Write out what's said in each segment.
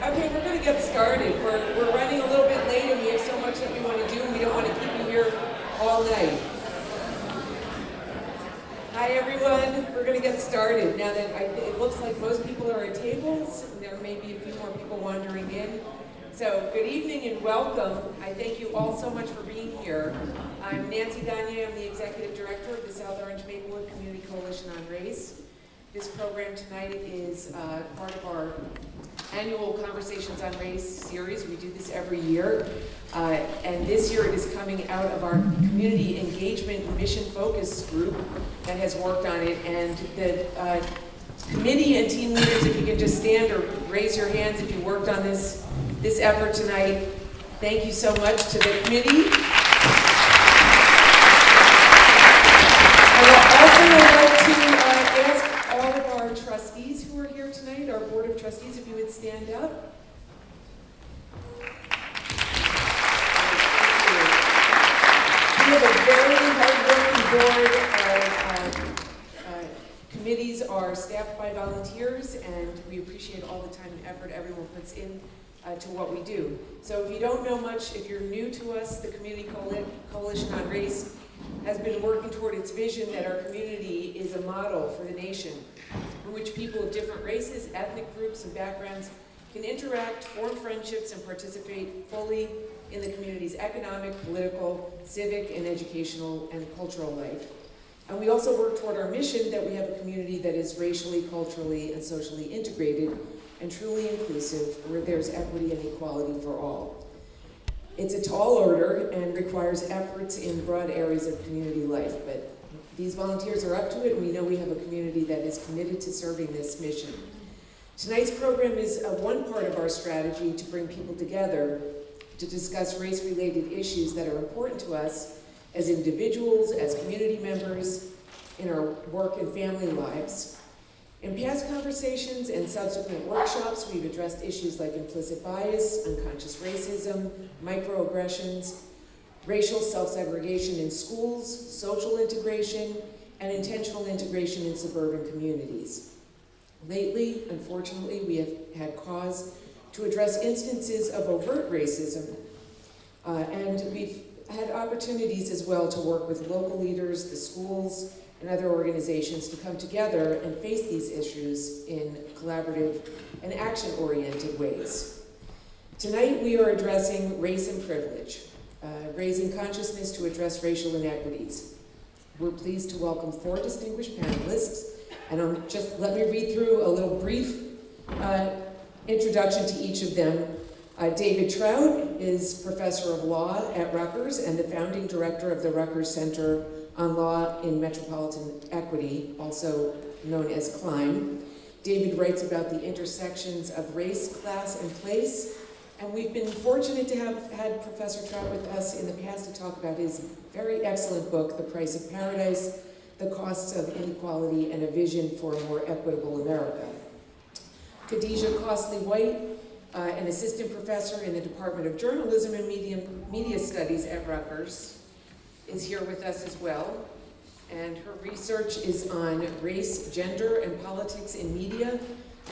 Okay, we're going to get started. We're running a little bit late and we have so much that we want to do and we don't want to keep you here all night. Hi everyone, we're going to get started. Now that it looks like most people are at tables, and there may be a few more people wandering in. So good evening and welcome. I thank you all so much for being here. I'm Nancy Gagne, I'm the Executive Director of the South Orange Maplewood Community Coalition on Race. This program tonight is part of our annual Conversations on Race series. We do this every year. And this year it is coming out of our community engagement mission focus group that has worked on it. And the committee and team leaders, if you can just stand or raise your hands if you worked on this effort tonight. Thank you so much to the committee. I would also like to ask all of our trustees who are here tonight, our Board of Trustees, if you would stand up. We have a very hard-working board. Our committees are staffed by volunteers, and we appreciate all the time and effort everyone puts in to what we do. So if you don't know much, if you're new to us, the Community Coalition on Race has been working toward its vision that our community is a model for the nation, in which people of different races, ethnic groups, and backgrounds can interact, form friendships, and participate fully in the community's economic, political, civic, and educational and cultural life. And we also work toward our mission that we have a community that is racially, culturally, and socially integrated and truly inclusive, where there's equity and equality for all. It's a tall order and requires efforts in broad areas of community life, but these volunteers are up to it, and we know we have a community that is committed to serving this mission. Tonight's program is one part of our strategy to bring people together to discuss race-related issues that are important to us as individuals, as community members, in our work and family lives. In past conversations and subsequent workshops, we've addressed issues like implicit bias, unconscious racism, microaggressions, racial self-segregation in schools, social integration, and intentional integration in suburban communities. Lately, unfortunately, we have had cause to address instances of overt racism, and we've had opportunities as well to work with local leaders, the schools, and other organizations to come together and face these issues in collaborative and action-oriented ways. Tonight we are addressing race and privilege, raising consciousness to address racial inequities. We're pleased to welcome 4 distinguished panelists, and let me read through a little brief introduction to each of them. David Troutt is Professor of Law at Rutgers and the founding director of the Rutgers Center on Law in Metropolitan Equity, also known as CLIME. David writes about the intersections of race, class, and place, and we've been fortunate to have had Professor Troutt with us in the past to talk about his very excellent book, The Price of Paradise, The Costs of Inequality and a Vision for a More Equitable America. Khadijah Costley White, an assistant professor in the Department of Journalism and Media Studies at Rutgers, is here with us as well. And her research is on race, gender, and politics in media.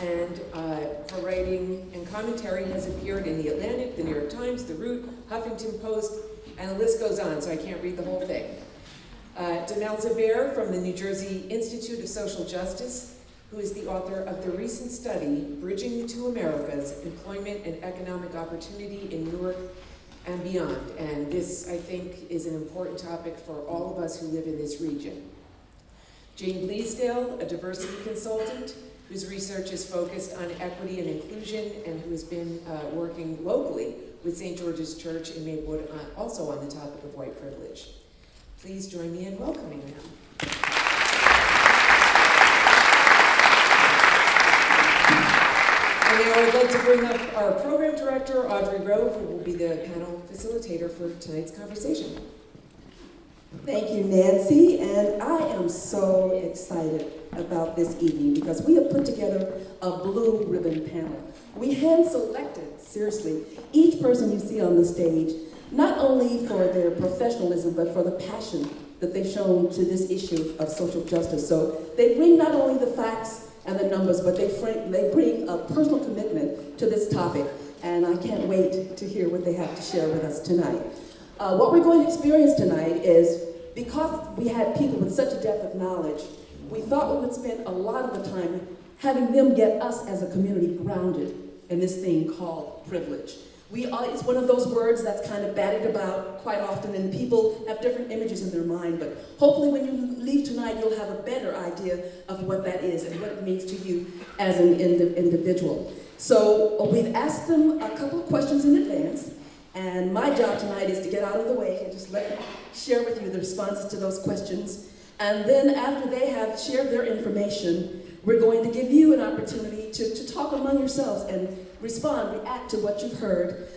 And her writing and commentary has appeared in The Atlantic, The New York Times, The Root, Huffington Post, and the list goes on, so I can't read the whole thing. Demelza Baer from the New Jersey Institute of Social Justice, who is the author of the recent study, Bridging the Two Americas, Employment and Economic Opportunity in Newark and Beyond. And this, I think, is an important topic for all of us who live in this region. Jane Bleasdale, a diversity consultant, whose research is focused on equity and inclusion and who has been working locally with St. George's Church in Maplewood, also on the topic of white privilege. Please join me in welcoming them. And now I'd like to bring up our program director, Audrey Rowe, who will be the panel facilitator for tonight's conversation. Thank you, Nancy, and I am so excited about this evening because we have put together a blue ribbon panel. We hand-selected, seriously, each person you see on the stage, not only for their professionalism, but for the passion that they've shown to this issue of social justice. So they bring not only the facts and the numbers, but they bring a personal commitment to this topic, and I can't wait to hear what they have to share with us tonight. What we're going to experience tonight is, because we had people with such a depth of knowledge, we thought we would spend a lot of the time having them get us as a community grounded in this thing called privilege. It's one of those words that's kind of batted about quite often, and people have different images in their mind, but hopefully when you leave tonight, you'll have a better idea of what that is and what it means to you as an individual. So we've asked them a couple of questions in advance, and my job tonight is to get out of the way and just let them share with you the responses to those questions. And then after they have shared their information, we're going to give you an opportunity to talk among yourselves and respond, react to what you've heard,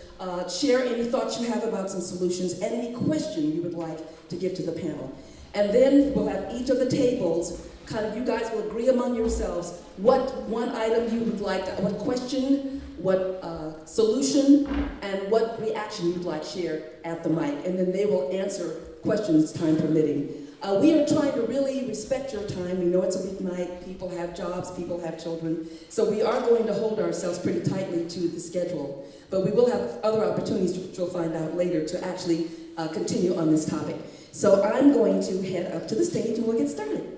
share any thoughts you have about some solutions, and any question you would like to give to the panel. And then we'll have each of the tables, you guys will agree among yourselves what one item you would like, what question, what solution, and what reaction you'd like shared at the mic. And then they will answer questions, time permitting. We are trying to really respect your time. We know it's a weeknight, people have jobs, people have children, so we are going to hold ourselves pretty tightly to the schedule. But we will have other opportunities, which you'll find out later, to actually continue on this topic. So I'm going to head up to the stage and we'll get started.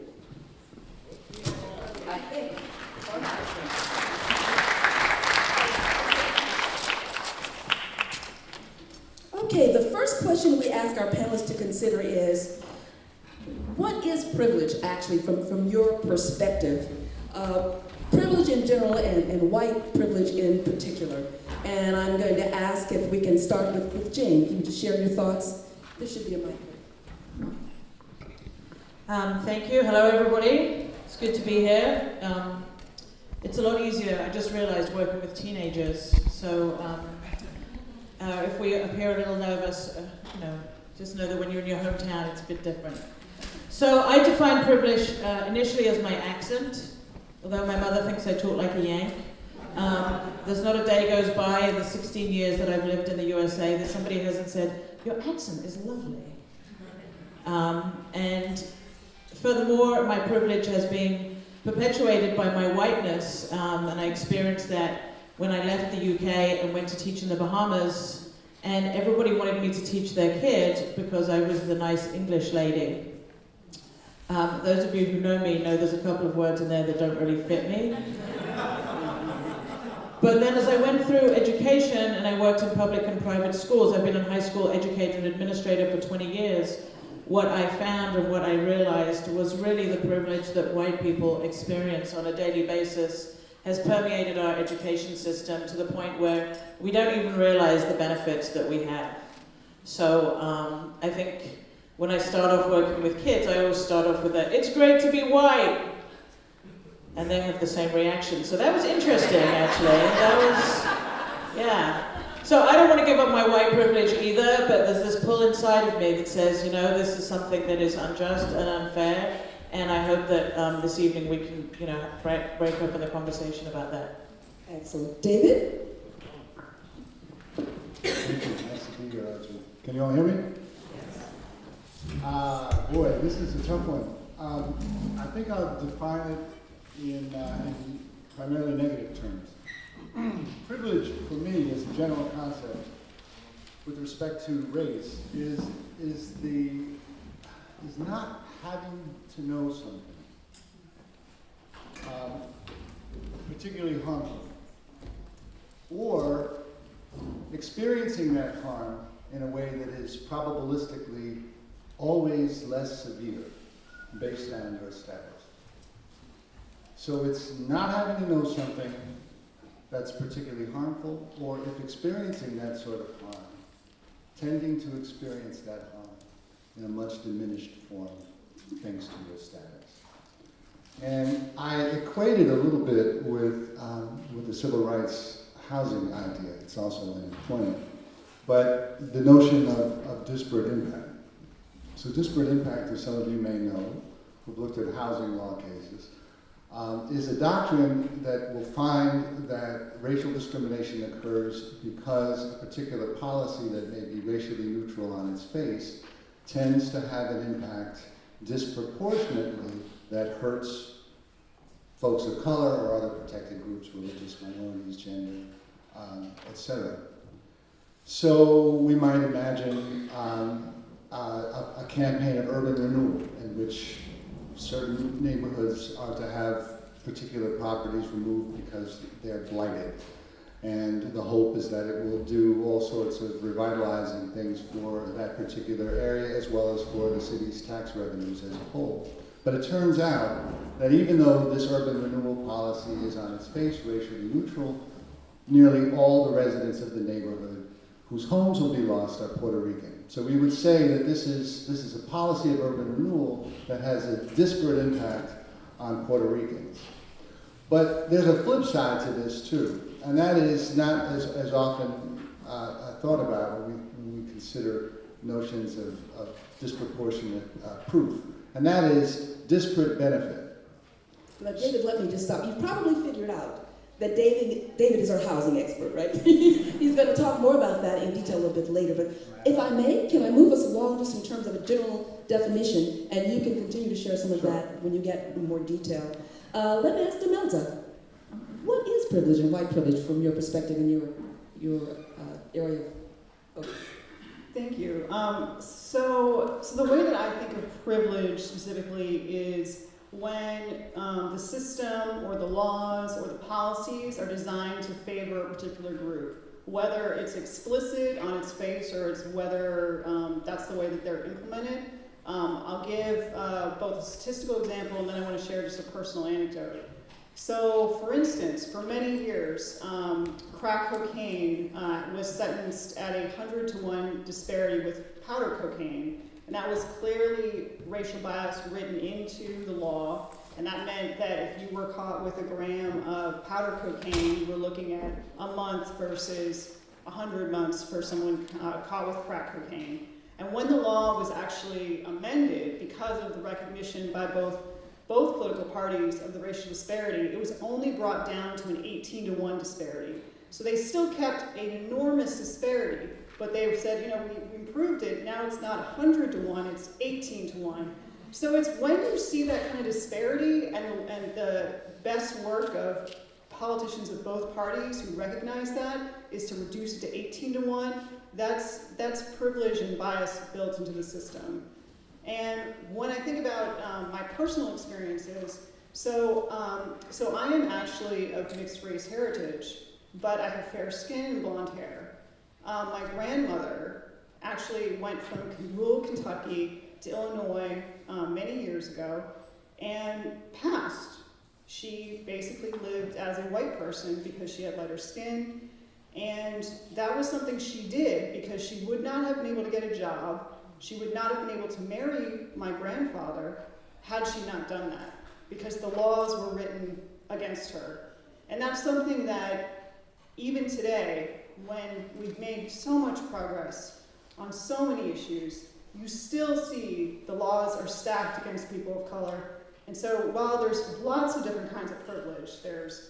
Okay, the first question we ask our panelists to consider is, what is privilege actually from your perspective? Privilege in general and white privilege in particular. And I'm going to ask if we can start with Jane. Can you just share your thoughts? There should be a mic. Thank you. Hello, everybody. It's good to be here. It's a lot easier, I just realized, working with teenagers. So if we appear a little nervous, just know that when you're in your hometown, it's a bit different. So I define privilege initially as my accent, although my mother thinks I talk like a Yank. There's not a day goes by in the 16 years that I've lived in the USA that somebody hasn't said, your accent is lovely. And furthermore, my privilege has been perpetuated by my whiteness, and I experienced that when I left the UK and went to teach in the Bahamas, and everybody wanted me to teach their kid because I was the nice English lady. Those of you who know me know there's a couple of words in there that don't really fit me. But then as I went through education and I worked in public and private schools, I've been a high school educator and administrator for 20 years, what I found and what I realized was really the privilege that white people experience on a daily basis has permeated our education system to the point where we don't even realize the benefits that we have. So I think when I start off working with kids, I always start off with that, it's great to be white. And they have the same reaction. So that was interesting, actually. That was, yeah. So I don't want to give up my white privilege either, but there's this pull inside of me that says, this is something that is unjust and unfair. And I hope that this evening we can, break open the conversation about that. Excellent. David? Thank you. Nice to be here, Archie. Can you all hear me? Boy, this is a tough one. I think I'll define it in primarily negative terms. Privilege, for me, as a general concept, with respect to race, is not having to know something, particularly harmful, or experiencing that harm in a way that is probabilistically always less severe based on your status. So it's not having to know something that's particularly harmful, or if experiencing that sort of harm, tending to experience that harm in a much diminished form thanks to your status. And I equate it a little bit with the civil rights housing idea. It's also in employment. But the notion of disparate impact. So disparate impact, as some of you may know, who've looked at housing law cases, is a doctrine that will find that racial discrimination occurs because a particular policy that may be racially neutral on its face tends to have an impact disproportionately that hurts folks of color or other protected groups, religious minorities, gender, etc. So we might imagine a campaign of urban renewal in which certain neighborhoods are to have particular properties removed because they're blighted. And the hope is that it will do all sorts of revitalizing things for that particular area as well as for the city's tax revenues as a whole. But it turns out that even though this urban renewal policy is on its face racially neutral, nearly all the residents of the neighborhood whose homes will be lost are Puerto Rican. So we would say that this is a policy of urban renewal that has a disparate impact on Puerto Ricans. But there's a flip side to this too, and that is not as often thought about when we consider notions of disproportionate proof, and that is disparate benefit. Now, David, let me just stop. You've probably figured out that David is our housing expert, right? He's going to talk more about that in detail a little bit later. But if I may, can I move us along just in terms of a general definition, and you can continue to share some of that when you get more detail. Let me ask Demelza, what is privilege and white privilege from your perspective in your area of focus? Thank you. So the way that I think of privilege specifically is when the system or the laws or the policies are designed to favor a particular group, whether it's explicit on its face or it's whether that's the way that they're implemented. I'll give both a statistical example and then I want to share just a personal anecdote. So, for instance, for many years, crack cocaine was sentenced at a 100-to-1 disparity with powder cocaine. And that was clearly racial bias written into the law. And that meant that if you were caught with a gram of powder cocaine, you were looking at a month versus 100 months for someone caught with crack cocaine. And when the law was actually amended, because of the recognition by both political parties of the racial disparity, it was only brought down to an 18-to-1 disparity. So they still kept an enormous disparity, but they said, we improved it, now it's not 100-to-1, it's 18-to-1. So it's when you see that kind of disparity and the best work of politicians of both parties who recognize that is to reduce it to 18-to-1, that's privilege and bias built into the system. And when I think about my personal experiences, so I am actually of mixed race heritage, but I have fair skin and blonde hair. My grandmother actually went from rural Kentucky to Illinois many years ago and passed. She basically lived as a white person because she had lighter skin, and that was something she did because she would not have been able to get a job. She would not have been able to marry my grandfather had she not done that, because the laws were written against her. And that's something that even today, when we've made so much progress on so many issues, you still see the laws are stacked against people of color. And so while there's lots of different kinds of privilege, there's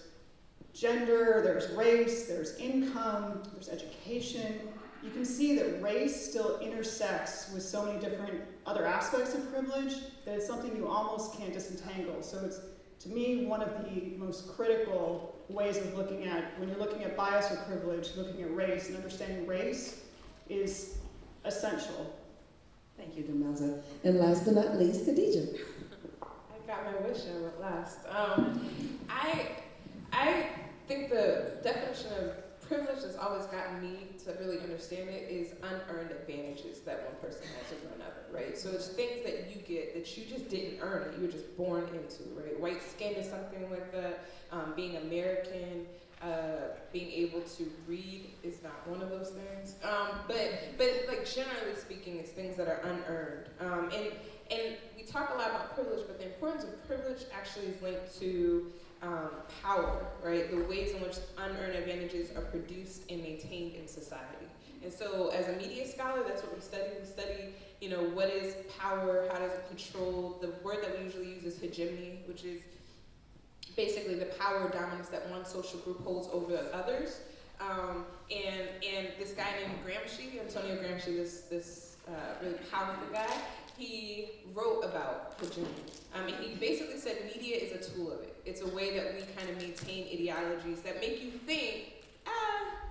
gender, there's race, there's income, there's education, you can see that race still intersects with so many different other aspects of privilege that it's something you almost can't disentangle. So it's, to me, one of the most critical ways of looking at, when you're looking at bias or privilege, looking at race and understanding race is essential. Thank you, Demelza. And last but not least, Khadijah. I got my wish in at last. I think the definition of privilege that's always gotten me to really understand it is unearned advantages that one person has over another, right? So it's things that you get that you just didn't earn, that you were just born into, right? White skin is something like that. Being American, being able to read is not one of those things. But like generally speaking, it's things that are unearned. And we talk a lot about privilege, but the importance of privilege actually is linked to power, right? The ways in which unearned advantages are produced and maintained in society. And so as a media scholar, that's what we study. We study, what is power, how does it control? The word that we usually use is hegemony, which is basically the power or dominance that one social group holds over others. And this guy named Antonio Gramsci, this really powerful guy, he wrote about hegemony. And he basically said media is a tool of it. It's a way that we kind of maintain ideologies that make you think,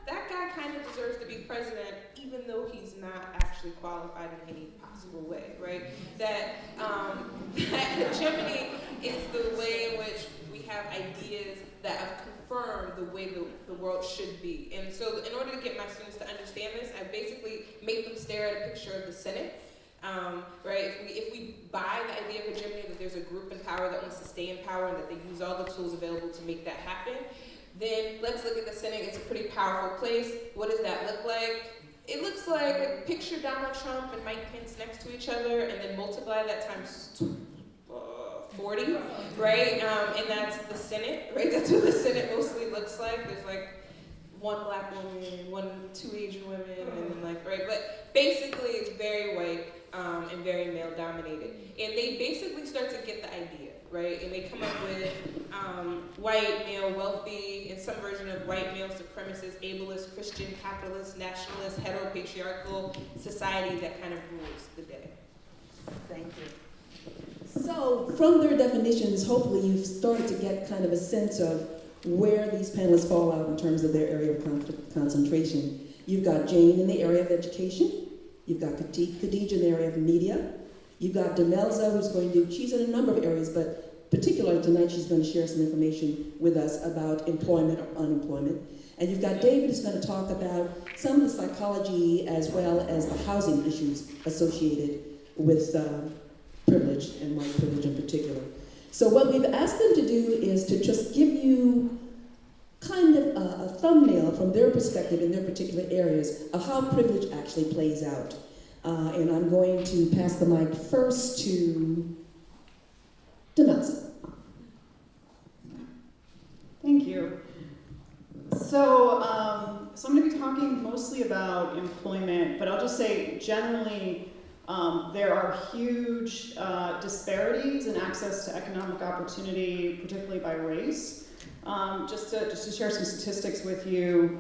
that guy kind of deserves to be president, even though he's not actually qualified in any possible way, right? That hegemony is the way in which we have ideas that have confirmed the way the world should be. And so in order to get my students to understand this, I basically make them stare at a picture of the Senate. Right? If we buy the idea of hegemony, that there's a group in power that wants to stay in power and that they use all the tools available to make that happen, then let's look at the Senate. It's a pretty powerful place. What does that look like? It looks like, picture Donald Trump and Mike Pence next to each other and then multiply that times 40, right? And that's the Senate, right? That's what the Senate mostly looks like. There's like one black woman, two Asian women, and then like, right? But basically it's very white and very male dominated. And they basically start to get the idea, right? And they come up with white, male, wealthy, and some version of white, male, supremacist, ableist, Christian, capitalist, nationalist, heteropatriarchal society that kind of rules the day. Thank you. So from their definitions, hopefully you've started to get kind of a sense of where these panelists fall out in terms of their area of concentration. You've got Jane in the area of education. You've got Khadijah in the area of media. You've got Demelza, who's going to, she's in a number of areas, but particularly tonight she's going to share some information with us about employment or unemployment. And you've got David who's going to talk about some of the psychology as well as the housing issues associated with privilege and white privilege in particular. So what we've asked them to do is to just give you kind of a thumbnail from their perspective in their particular areas of how privilege actually plays out. And I'm going to pass the mic first to Demelza. Thank you. So I'm going to be talking mostly about employment, but I'll just say generally there are huge disparities in access to economic opportunity, particularly by race. Just to share some statistics with you,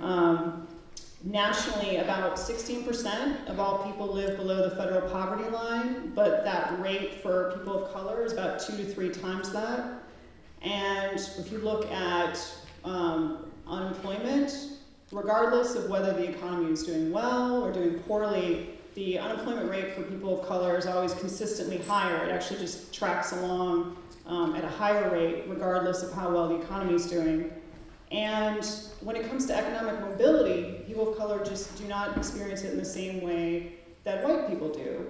nationally about 16% of all people live below the federal poverty line, but that rate for people of color is about 2 to 3 times that. And if you look at unemployment, regardless of whether the economy is doing well or doing poorly, the unemployment rate for people of color is always consistently higher. It actually just tracks along at a higher rate regardless of how well the economy is doing. And when it comes to economic mobility, people of color just do not experience it in the same way that white people do.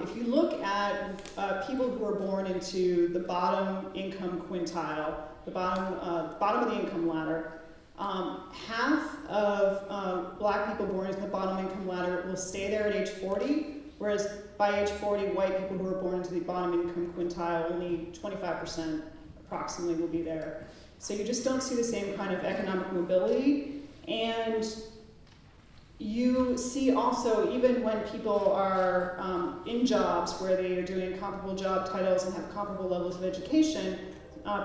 If you look at people who are born into the bottom income quintile, the bottom of the income ladder, half of black people born into the bottom income ladder will stay there at age 40, whereas by age 40, white people who are born into the bottom income quintile, only 25% approximately will be there. So you just don't see the same kind of economic mobility. And you see also, even when people are in jobs where they are doing comparable job titles and have comparable levels of education,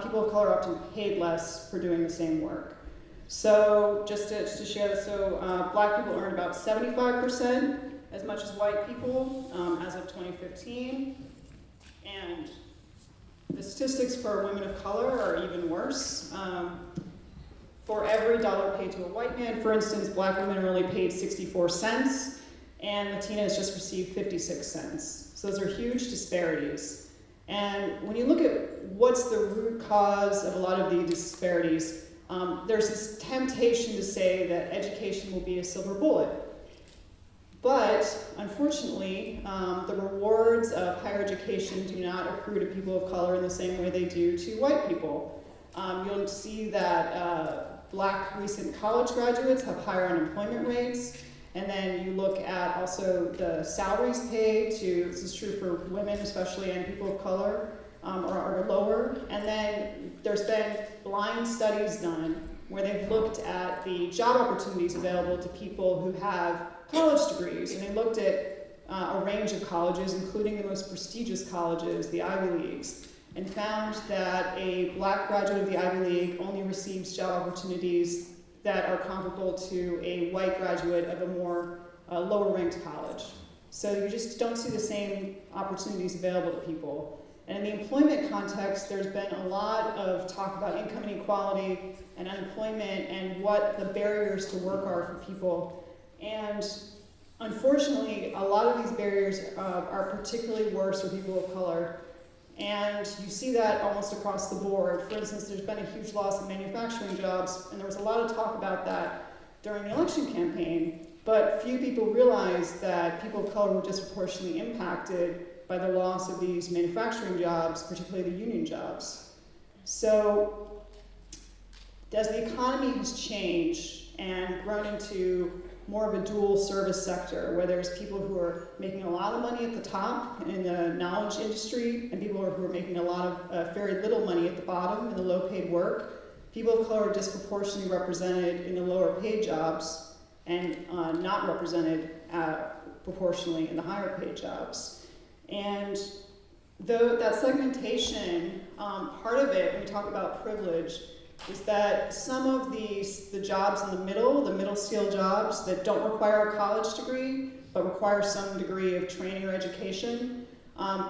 people of color are often paid less for doing the same work. So just to share this, so black people earn about 75% as much as white people as of 2015. And the statistics for women of color are even worse. For every dollar paid to a white man, for instance, black women are only paid 64 cents, and Latinas just receive 56 cents. So those are huge disparities. And when you look at what's the root cause of a lot of these disparities, there's this temptation to say that education will be a silver bullet. But unfortunately, the rewards of higher education do not accrue to people of color in the same way they do to white people. You'll see that black recent college graduates have higher unemployment rates, and then you look at also the salaries paid to, this is true for women especially and people of color, are lower. And then there's been blind studies done where they've looked at the job opportunities available to people who have college degrees, and they looked at a range of colleges, including the most prestigious colleges, the Ivy Leagues, and found that a black graduate of the Ivy League only receives job opportunities that are comparable to a white graduate of a more lower ranked college. So you just don't see the same opportunities available to people. And in the employment context, there's been a lot of talk about income inequality and unemployment and what the barriers to work are for people. And unfortunately, a lot of these barriers are particularly worse for people of color. And you see that almost across the board. For instance, there's been a huge loss of manufacturing jobs, and there was a lot of talk about that during the election campaign. But few people realized that people of color were disproportionately impacted by the loss of these manufacturing jobs, particularly the union jobs. So as the economy has changed and grown into more of a dual service sector, where there's people who are making a lot of money at the top in the knowledge industry, and people who are making a lot of very little money at the bottom in the low paid work, people of color are disproportionately represented in the lower paid jobs and not represented proportionally in the higher paid jobs. And though that segmentation, part of it, when we talk about privilege, is that some of the jobs in the middle skill jobs that don't require a college degree, but require some degree of training or education,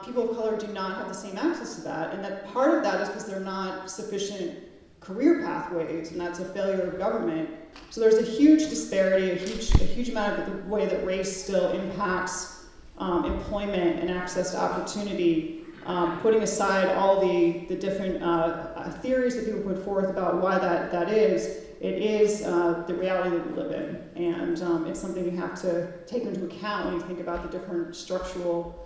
people of color do not have the same access to that. And that part of that is because there are not sufficient career pathways, and that's a failure of government. So there's a huge disparity, a huge amount of the way that race still impacts employment and access to opportunity. Putting aside all the different theories that people put forth about why that is, it is the reality that we live in. And it's something you have to take into account when you think about the different structural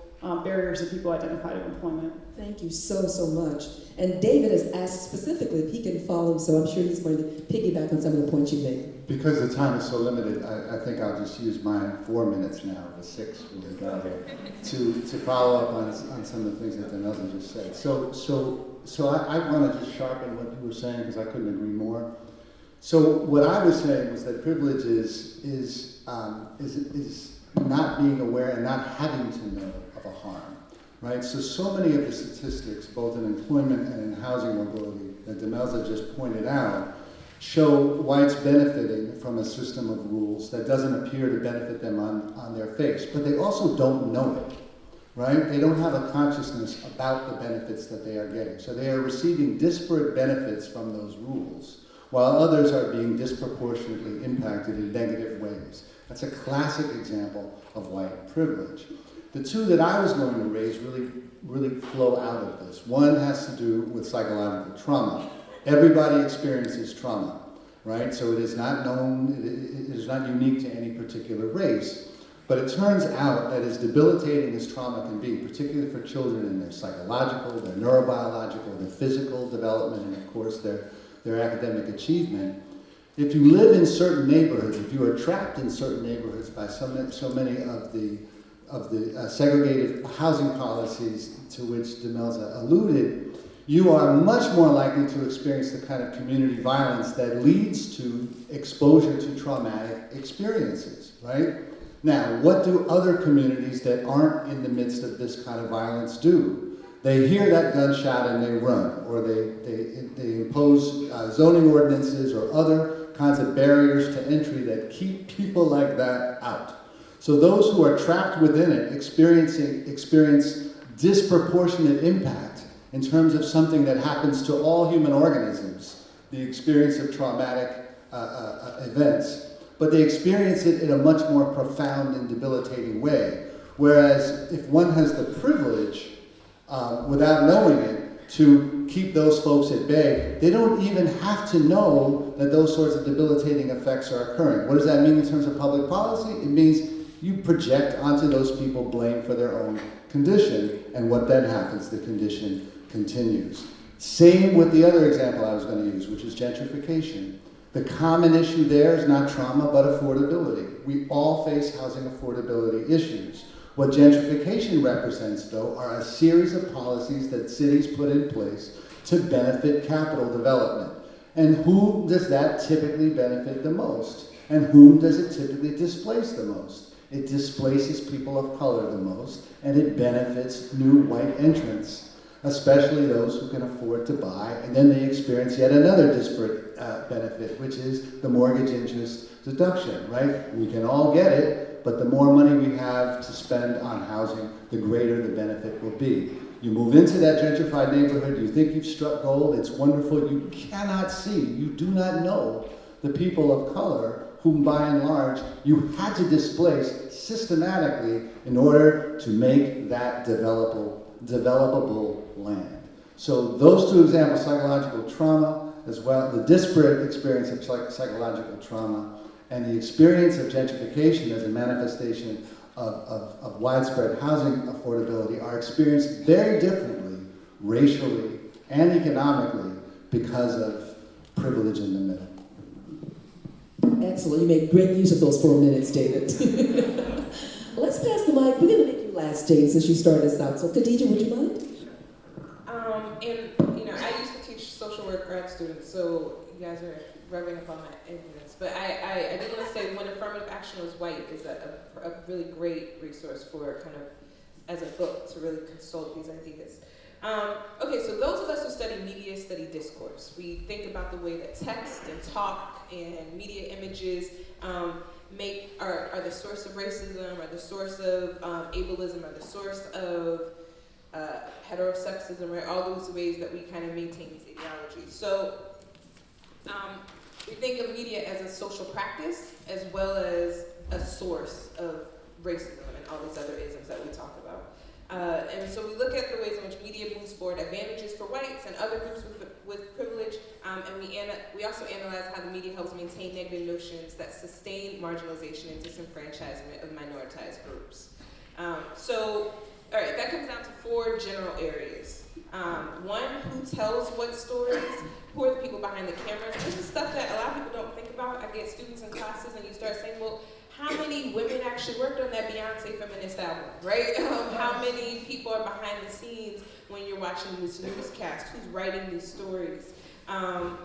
barriers that people identify to employment. Thank you so much. And David has asked specifically if he can follow, so I'm sure he's going to piggyback on some of the points you made. Because the time is so limited, I think I'll just use my 4 minutes now, the 6 we got here, to follow up on some of the things that Demelza just said. So I want to just sharpen what you were saying, because I couldn't agree more. So what I was saying was that privilege is not being aware and not having to know of a harm. Right? So many of the statistics, both in employment and in housing mobility, that Demelza just pointed out, show whites benefiting from a system of rules that doesn't appear to benefit them on their face. But they also don't know it, right? They don't have a consciousness about the benefits that they are getting. So they are receiving disparate benefits from those rules, while others are being disproportionately impacted in negative ways. That's a classic example of white privilege. The two that I was going to raise really flow out of this. One has to do with psychological trauma. Everybody experiences trauma, right? So it is not known, it is not unique to any particular race. But it turns out that as debilitating as trauma can be, particularly for children in their psychological, their neurobiological, their physical development, and of course their academic achievement, if you live in certain neighborhoods, if you are trapped in certain neighborhoods by so many of the segregated housing policies to which Demelza alluded, you are much more likely to experience the kind of community violence that leads to exposure to traumatic experiences, right? Now, what do other communities that aren't in the midst of this kind of violence do? They hear that gunshot and they run, or they impose zoning ordinances or other kinds of barriers to entry that keep people like that out. So those who are trapped within it experience disproportionate impact in terms of something that happens to all human organisms, the experience of traumatic events. But they experience it in a much more profound and debilitating way. Whereas if one has the privilege, without knowing it, to keep those folks at bay, they don't even have to know that those sorts of debilitating effects are occurring. What does that mean in terms of public policy? It means you project onto those people blame for their own condition, and what then happens? The condition continues. Same with the other example I was going to use, which is gentrification. The common issue there is not trauma, but affordability. We all face housing affordability issues. What gentrification represents, though, are a series of policies that cities put in place to benefit capital development. And whom does that typically benefit the most? And whom does it typically displace the most? It displaces people of color the most, and it benefits new white entrants, especially those who can afford to buy, and then they experience yet another disparate benefit, which is the mortgage interest deduction, right? We can all get it, but the more money we have to spend on housing, the greater the benefit will be. You move into that gentrified neighborhood, you think you've struck gold, it's wonderful, you cannot see, you do not know the people of color whom by and large you had to displace systematically in order to make that developable land. So those two examples, psychological trauma, as well, the disparate experience of psychological trauma, and the experience of gentrification as a manifestation of widespread housing affordability are experienced very differently, racially and economically, because of privilege in the middle. Excellent. You made great use of those 4 minutes, David. Let's pass the mic. We're going to make you last, Jane, since you started us out. So, Khadijah, would you mind? And I used to teach social work grad students, so you guys are rubbing up on my ignorance. But I did want to say when affirmative action was white is a really great resource for kind of as a book to really consult these ideas. Okay, so those of us who study media study discourse. We think about the way that text and talk and media images are the source of racism, are the source of ableism, are the source of heterosexism, right? All those ways that we kind of maintain these ideologies. So we think of media as a social practice as well as a source of racism and all these other isms that we talk about. And so we look at the ways in which media moves forward advantages for whites and other groups with privilege, and we also analyze how the media helps maintain negative notions that sustain marginalization and disenfranchisement of minoritized groups. All right, that comes down to 4 general areas. One, who tells what stories? Who are the people behind the cameras? This is stuff that a lot of people don't think about. I get students in classes and you start saying, well, how many women actually worked on that Beyonce feminist album, right? How many people are behind the scenes when you're watching this newscast? Who's writing these stories? How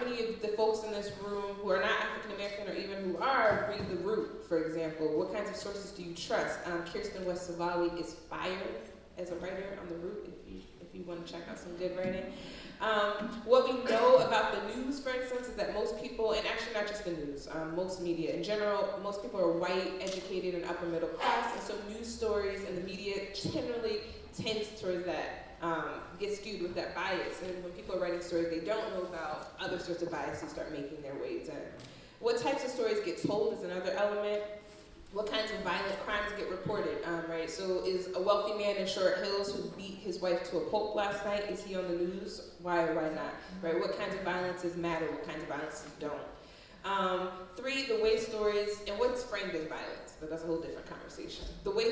many of the folks in this room who are not African American or even who are read The Root, for example? What kinds of sources do you trust? Kirsten West Savali is fired as a writer on The Root, if you want to check out some good writing. What we know about the news, for instance, is that most people, and actually not just the news, most media in general, most people are white, educated, and upper middle class, and so news stories and the media generally tends towards that, get skewed with that bias. And when people are writing stories they don't know about, other sorts of biases start making their ways in. What types of stories get told is another element. What kinds of violent crimes get reported, right? So is a wealthy man in Short Hills who beat his wife to a pulp last night, is he on the news? Why or why not, right? What kinds of violences matter, what kinds of violences don't? 3, the way stories, and what's framed as violence, but that's a whole different conversation. The way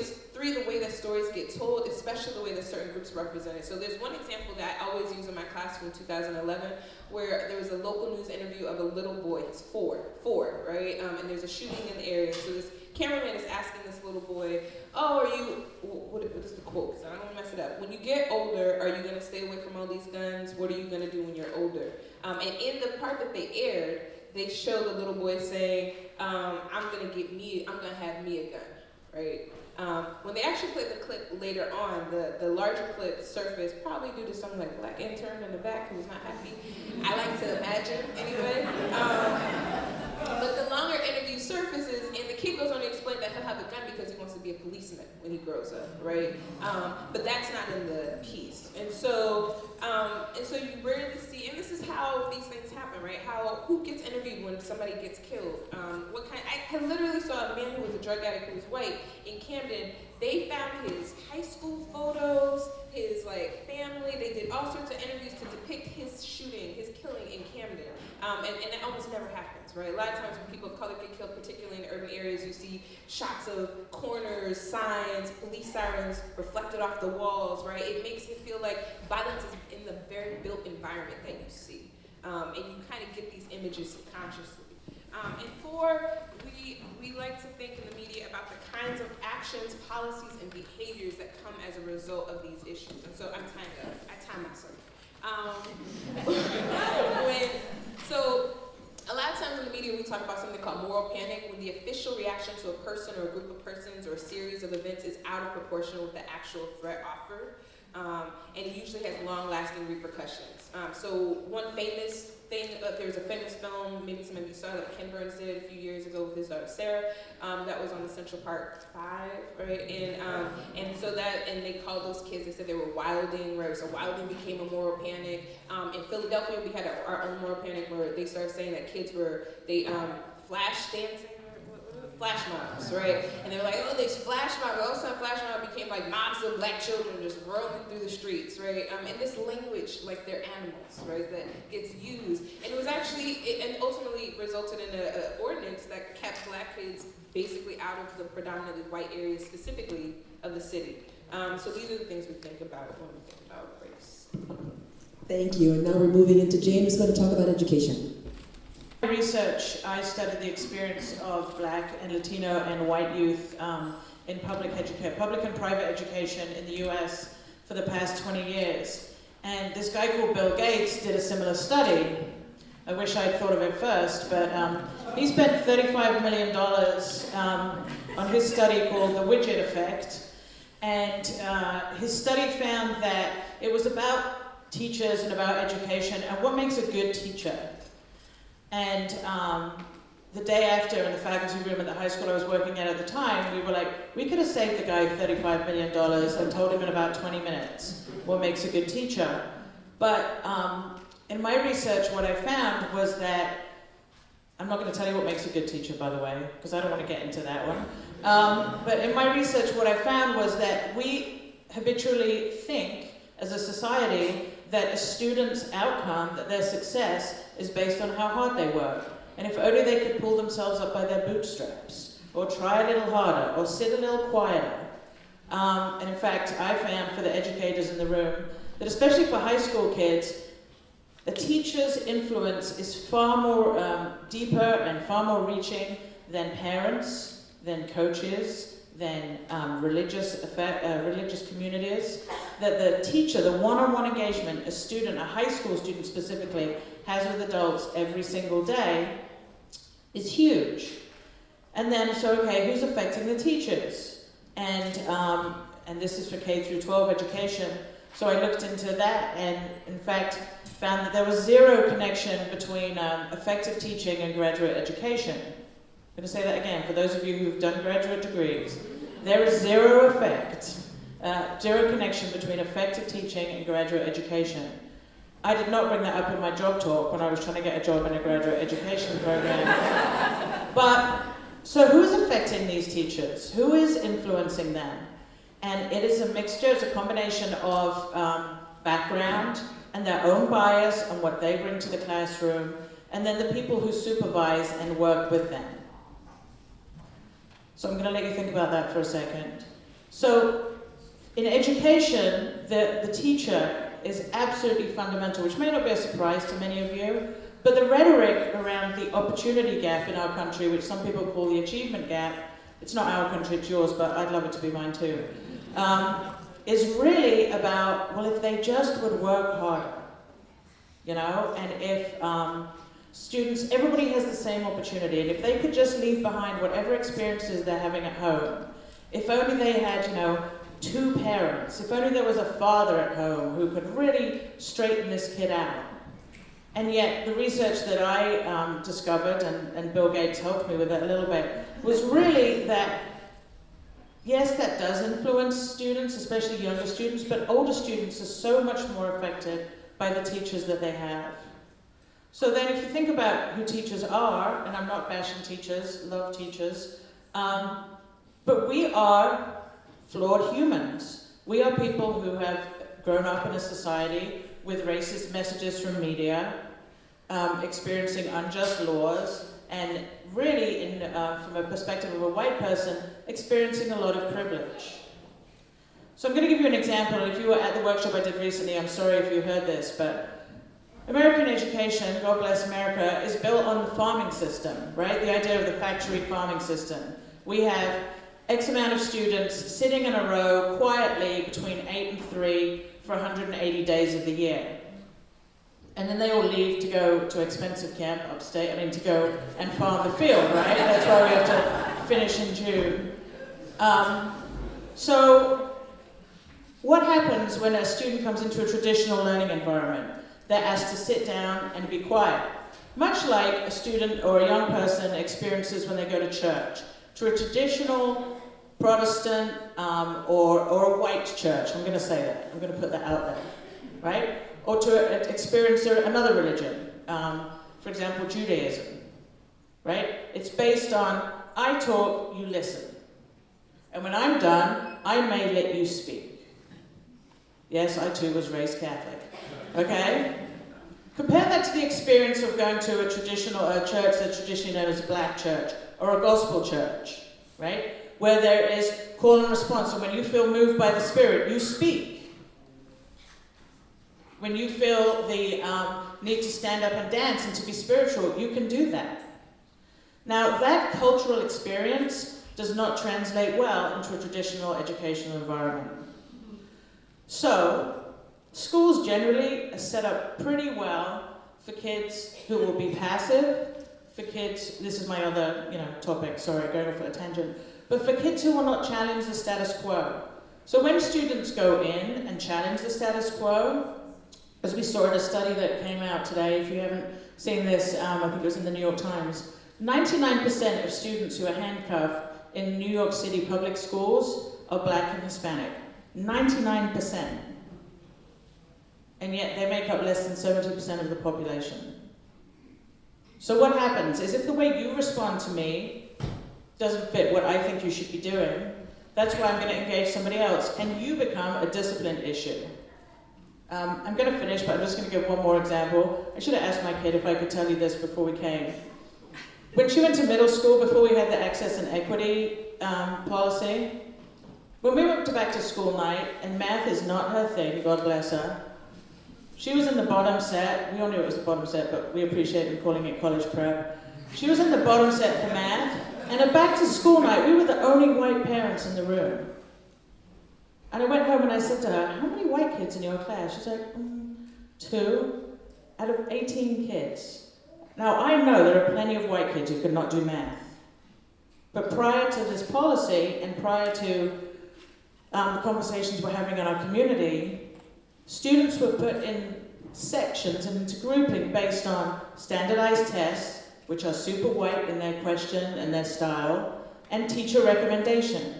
that stories get told, especially the way that certain groups are represented. So there's one example that I always use in my class from 2011, where there was a local news interview of a little boy, he's four, right? And there's a shooting in the area, so this cameraman is asking this little boy, what is the quote, because I don't want to mess it up. When you get older, are you going to stay away from all these guns? What are you going to do when you're older? And in the part that they aired, they show the little boy saying, I'm going to have me a gun, right? When they actually played the clip later on, the larger clip surfaced, probably due to some like black intern in the back who was not happy. I like to imagine, anyway. But the longer interview surfaces, and the kid goes on to explain that he'll have a gun because he wants to be a policeman when he grows up, right? But that's not in the piece. And so you rarely see, and this is how these things happen, right? Who gets interviewed when somebody gets killed? I literally saw a man who was a drug addict who was white in Camden. They found his high school photos, his family. They did all sorts of interviews to depict his shooting, his killing in Camden. And that almost never happens, right? A lot of times when people of color get killed, particularly in urban areas, you see shots of corners, signs, police sirens reflected off the walls, right? It makes it feel like violence is in the very built environment that you see. And you kind of get these images subconsciously. And 4, we like to think in the media about the kinds of actions, policies, and behaviors that come as a result of these issues. And so I time myself. So a lot of times in the media we talk about something called moral panic, when the official reaction to a person or a group of persons or a series of events is out of proportion with the actual threat offered. and it usually has long-lasting repercussions. So one famous thing, there's a famous film, maybe some of you saw, that Ken Burns did a few years ago with his daughter Sarah, that was on the Central Park 5, right? And so that, and they called those kids, they said they were wilding, right? So wilding became a moral panic. In Philadelphia, we had our own moral panic where they started saying that kids were, flash dancing, flash mobs, right? And they were like, oh, there's flash mobs. All of a sudden, flash mob became like mobs of black children just roaming through the streets, right? And this language, like they're animals, right, that gets used. And it was actually, and ultimately resulted in an ordinance that kept black kids basically out of the predominantly white areas, specifically of the city. So these are the things we think about when we think about race. Thank you. And now we're moving into James, who's going to talk about education. In research, I studied the experience of Black and Latino and white youth in public and private education in the US for the past 20 years. And this guy called Bill Gates did a similar study. I wish I'd thought of it first, but he spent $35 million on his study called The Widget Effect. And his study found that it was about teachers and about education and what makes a good teacher. And the day after, in the faculty room at the high school I was working at the time, we were like, we could have saved the guy $35 million and told him in about 20 minutes what makes a good teacher. But in my research, what I found was that, I'm not going to tell you what makes a good teacher, by the way, because I don't want to get into that one. But in my research, what I found was that we habitually think, as a society, that a student's outcome, that their success, is based on how hard they work. And if only they could pull themselves up by their bootstraps, or try a little harder, or sit a little quieter. And in fact, I found for the educators in the room, that especially for high school kids, a teacher's influence is far more deeper and far more reaching than parents, than coaches, than religious communities. That the teacher, the one-on-one engagement a student, a high school student specifically, has with adults every single day is huge. And then, so okay, who's affecting the teachers? And this is for K through 12 education. So I looked into that and, in fact, found that there was zero connection between effective teaching and graduate education. I'm going to say that again for those of you who've done graduate degrees. There is zero connection between effective teaching and graduate education. I did not bring that up in my job talk when I was trying to get a job in a graduate education program. But, so who is affecting these teachers? Who is influencing them? And it is a mixture, it's a combination of background and their own bias on what they bring to the classroom, and then the people who supervise and work with them. So I'm going to let you think about that for a second. So in education, the teacher is absolutely fundamental, which may not be a surprise to many of you, but the rhetoric around the opportunity gap in our country, which some people call the achievement gap, it's not our country, it's yours, but I'd love it to be mine too, is really about, well, if they just would work harder, you know, and if students, everybody has the same opportunity, and if they could just leave behind whatever experiences they're having at home, if only they had, you know, two parents, if only there was a father at home who could really straighten this kid out. And yet the research that I discovered, and Bill Gates helped me with it a little bit, was really that, yes, that does influence students, especially younger students, but older students are so much more affected by the teachers that they have. So then if you think about who teachers are, and I'm not bashing teachers, love teachers, but we are flawed humans. We are people who have grown up in a society with racist messages from media, experiencing unjust laws, and really, from a perspective of a white person, experiencing a lot of privilege. So I'm going to give you an example. If you were at the workshop I did recently, I'm sorry if you heard this, but American education, God bless America, is built on the farming system, right? The idea of the factory farming system. We have X amount of students sitting in a row quietly between 8 and 3 for 180 days of the year. And then they all leave to go to expensive camp upstate, to go and farm the field, right? That's why we have to finish in June. So What happens when a student comes into a traditional learning environment? They're asked to sit down and be quiet, much like a student or a young person experiences when they go to church. To a traditional Protestant or a white church, I'm going to say that, I'm going to put that out there, right? Or to experience another religion, for example, Judaism, right? It's based on, I talk, you listen. And when I'm done, I may let you speak. Yes, I too was raised Catholic, okay? Compare that to the experience of going to a church that's traditionally known as a black church, or a gospel church, right? Where there is call and response, and when you feel moved by the Spirit, you speak. When you feel the need to stand up and dance and to be spiritual, you can do that. Now, that cultural experience does not translate well into a traditional educational environment. So, schools generally are set up pretty well for kids who will be passive, for kids, this is my other topic, sorry, going off on a tangent, but for kids who will not challenge the status quo. So when students go in and challenge the status quo, as we saw in a study that came out today, if you haven't seen this, I think it was in the New York Times, 99% of students who are handcuffed in New York City public schools are black and Hispanic. 99%. And yet they make up less than 70% of the population. So what happens is if the way you respond to me doesn't fit what I think you should be doing, that's why I'm going to engage somebody else, and you become a discipline issue. I'm going to finish, but I'm just going to give one more example. I should have asked my kid if I could tell you this before we came. When she went to middle school, before we had the access and equity policy, when we went to back to school night, and math is not her thing, God bless her, she was in the bottom set. We all knew it was the bottom set, but we appreciated calling it college prep. She was in the bottom set for math, and at back to school night, we were the only white parents in the room. And I went home and I said to her, how many white kids in your class? She's like, 2 out of 18 kids. Now, I know there are plenty of white kids who could not do math. But prior to this policy and prior to the conversations we're having in our community, students were put in sections and into grouping based on standardized tests, which are super white in their question and their style, and teacher recommendation.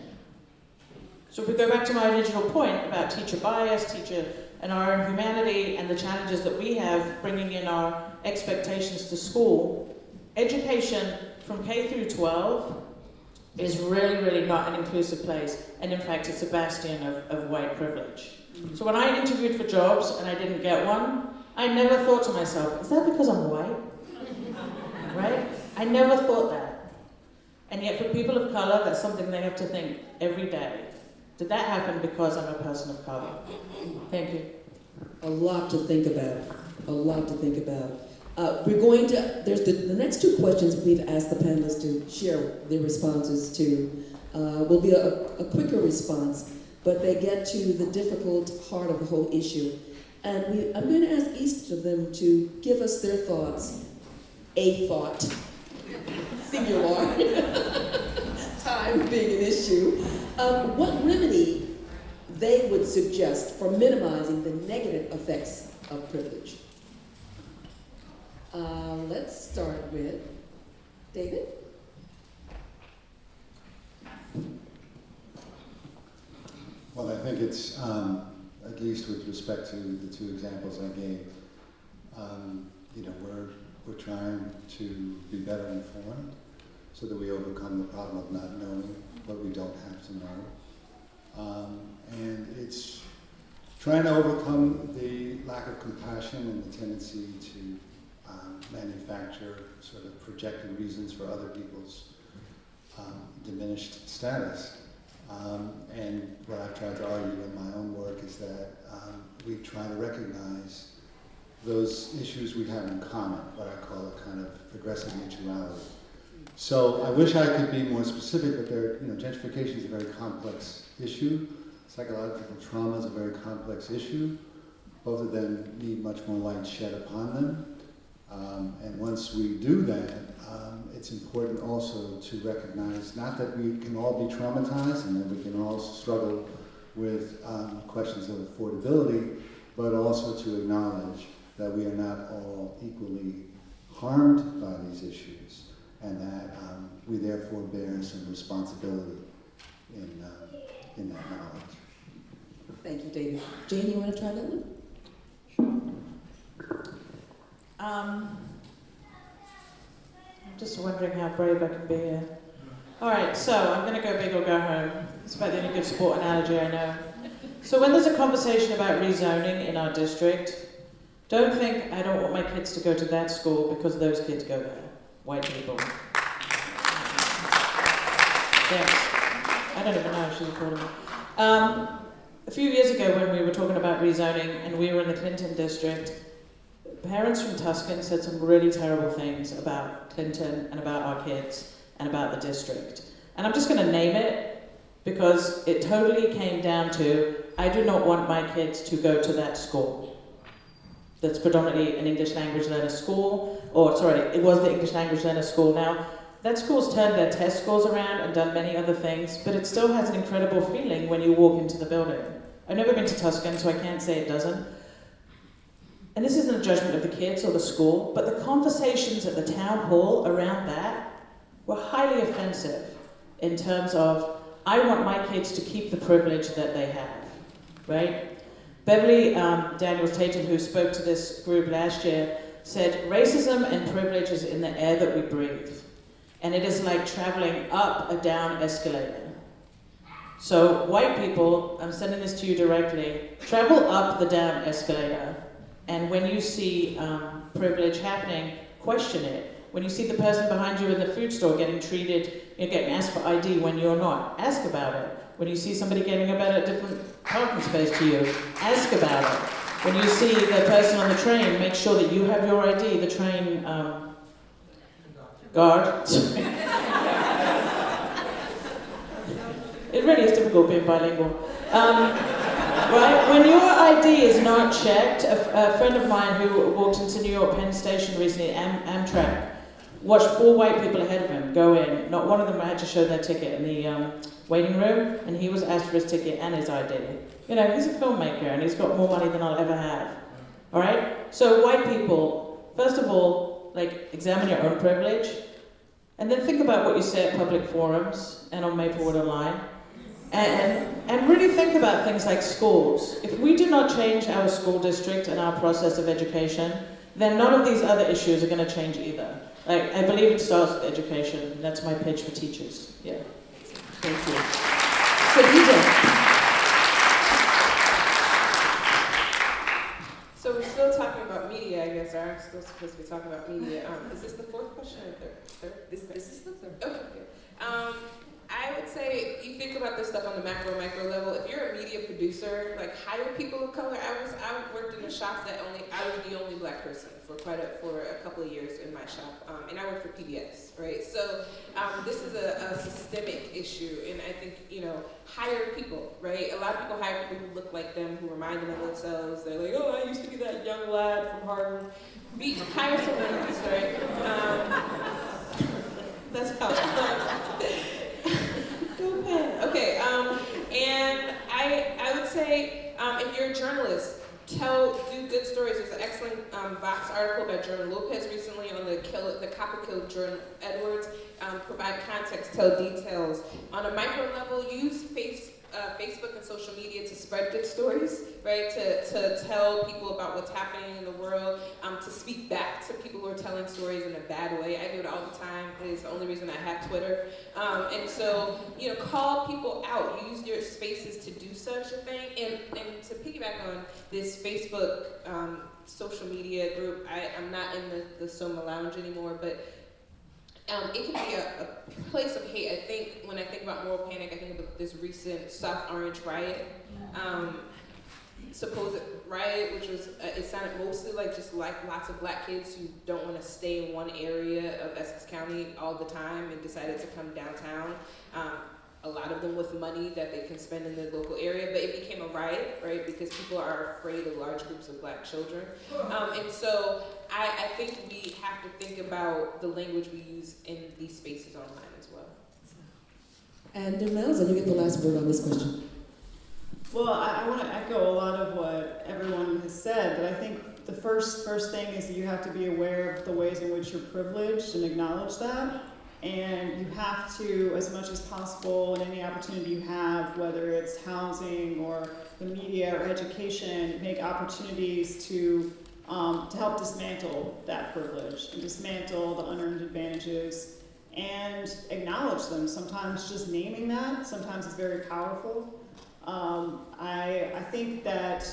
So if we go back to my original point about teacher bias, teacher and our humanity, and the challenges that we have bringing in our expectations to school, education from K through 12 is really, really not an inclusive place. And in fact, it's a bastion of white privilege. So when I interviewed for jobs and I didn't get one, I never thought to myself, is that because I'm white? Right? I never thought that. And yet for people of color, that's something they have to think every day. Did that happen because I'm a person of color? Thank you. A lot to think about. A lot to think about. We're going to, there's the next 2 questions we've asked the panelists to share their responses to. Will be a quicker response, but they get to the difficult heart of the whole issue. And I'm going to ask each of them to give us their thoughts. A thought. Singular. Time being an issue. What remedy they would suggest for minimizing the negative effects of privilege? Let's start with David. Well, I think it's, at least with respect to the 2 examples I gave, we're trying to be better informed so that we overcome the problem of not knowing what we don't have to know. And it's trying to overcome the lack of compassion and the tendency to manufacture sort of projected reasons for other people's diminished status. And what I've tried to argue in my own work is that we try to recognize those issues we have in common, what I call a kind of progressive mutuality. So I wish I could be more specific, but gentrification is a very complex issue. Psychological trauma is a very complex issue. Both of them need much more light shed upon them. And once we do that, it's important also to recognize not that we can all be traumatized and that we can all struggle with questions of affordability, but also to acknowledge that we are not all equally harmed by these issues, and that we therefore bear some responsibility in that knowledge. Thank you, David. Jane, you want to try that one? I'm just wondering how brave I can be here. All right, so I'm going to go big or go home. It's about the only good sport analogy I know. So when there's a conversation about rezoning in our district, don't think I don't want my kids to go to that school because those kids go there. White people. Yes. I don't even know if she's recording me. A few years ago when we were talking about rezoning and we were in the Clinton district, parents from Tuscan said some really terrible things about Clinton and about our kids and about the district. And I'm just going to name it because it totally came down to, I do not want my kids to go to that school. That's predominantly an English language learner school, it was the English language learner school. Now, that school's turned their test scores around and done many other things, but it still has an incredible feeling when you walk into the building. I've never been to Tuscan, so I can't say it doesn't. And this isn't a judgment of the kids or the school, but the conversations at the town hall around that were highly offensive in terms of, I want my kids to keep the privilege that they have, right? Beverly Daniels-Tatum, who spoke to this group last year, said, racism and privilege is in the air that we breathe. And it is like traveling up a down escalator. So white people, I'm sending this to you directly, travel up the down escalator. And when you see privilege happening, question it. When you see the person behind you in the food store getting treated, you're getting asked for ID when you're not, ask about it. When you see somebody getting about a different parking space to you, ask about it. When you see the person on the train, make sure that you have your ID, the train guard. It really is difficult being bilingual. Right? When your ID is not checked, a friend of mine who walked into New York Penn Station recently, Amtrak, watched 4 white people ahead of him go in. Not one of them had to show their ticket in the waiting room, and he was asked for his ticket and his ID. You know, he's a filmmaker, and he's got more money than I'll ever have. All right? So white people, first of all, like, examine your own privilege, and then think about what you say at public forums and on Maplewood Online. And really think about things like schools. If we do not change our school district and our process of education, then none of these other issues are going to change either. Like, I believe it starts with education. That's my pitch for teachers. Yeah. Thank you. Khadijah. So we're still talking about media, I guess. I'm still supposed to be talking about media. Is this the 4th question or third? This is the third. Okay, good. I would say you think about this stuff on the macro, micro level. If you're a media producer, like, hire people of color. I worked in a shop that I was the only black person for a couple of years in my shop, and I worked for PBS, right? So this is a systemic issue, and I think, hire people, right? A lot of people hire people who look like them, who remind them of themselves. They're like, oh, I used to be that young lad from Harvard. Hire someone else, right? That's how it's done. Okay, and I would say if you're a journalist, do good stories. There's an excellent Vox article by Jordan Lopez recently on the copper killed Jordan Edwards. Provide context, tell details. On a micro level, use Facebook and social media to spread good stories, right? To tell people about what's happening in the world, to speak back to people who are telling stories in a bad way. I do it all the time. It's the only reason I have Twitter. And so, call people out. Use your spaces to do such a thing. And to piggyback on this Facebook social media group, I'm not in the Soma Lounge anymore, but it can be a place of hate. I think when I think about moral panic, I think of this recent South Orange riot, supposed riot, which was, it sounded mostly like just like lots of black kids who don't want to stay in one area of Essex County all the time and decided to come downtown. A lot of them with money that they can spend in the local area, but it became a riot, right? Because people are afraid of large groups of black children. And so I think we have to think about the language we use in these spaces online as well. And Demelza, you get the last word on this question. Well, I want to echo a lot of what everyone has said, but I think the first thing is that you have to be aware of the ways in which you're privileged and acknowledge that. And you have to, as much as possible, in any opportunity you have, whether it's housing or the media or education, make opportunities to help dismantle that privilege and dismantle the unearned advantages and acknowledge them. Sometimes just naming that, sometimes it's very powerful. I think that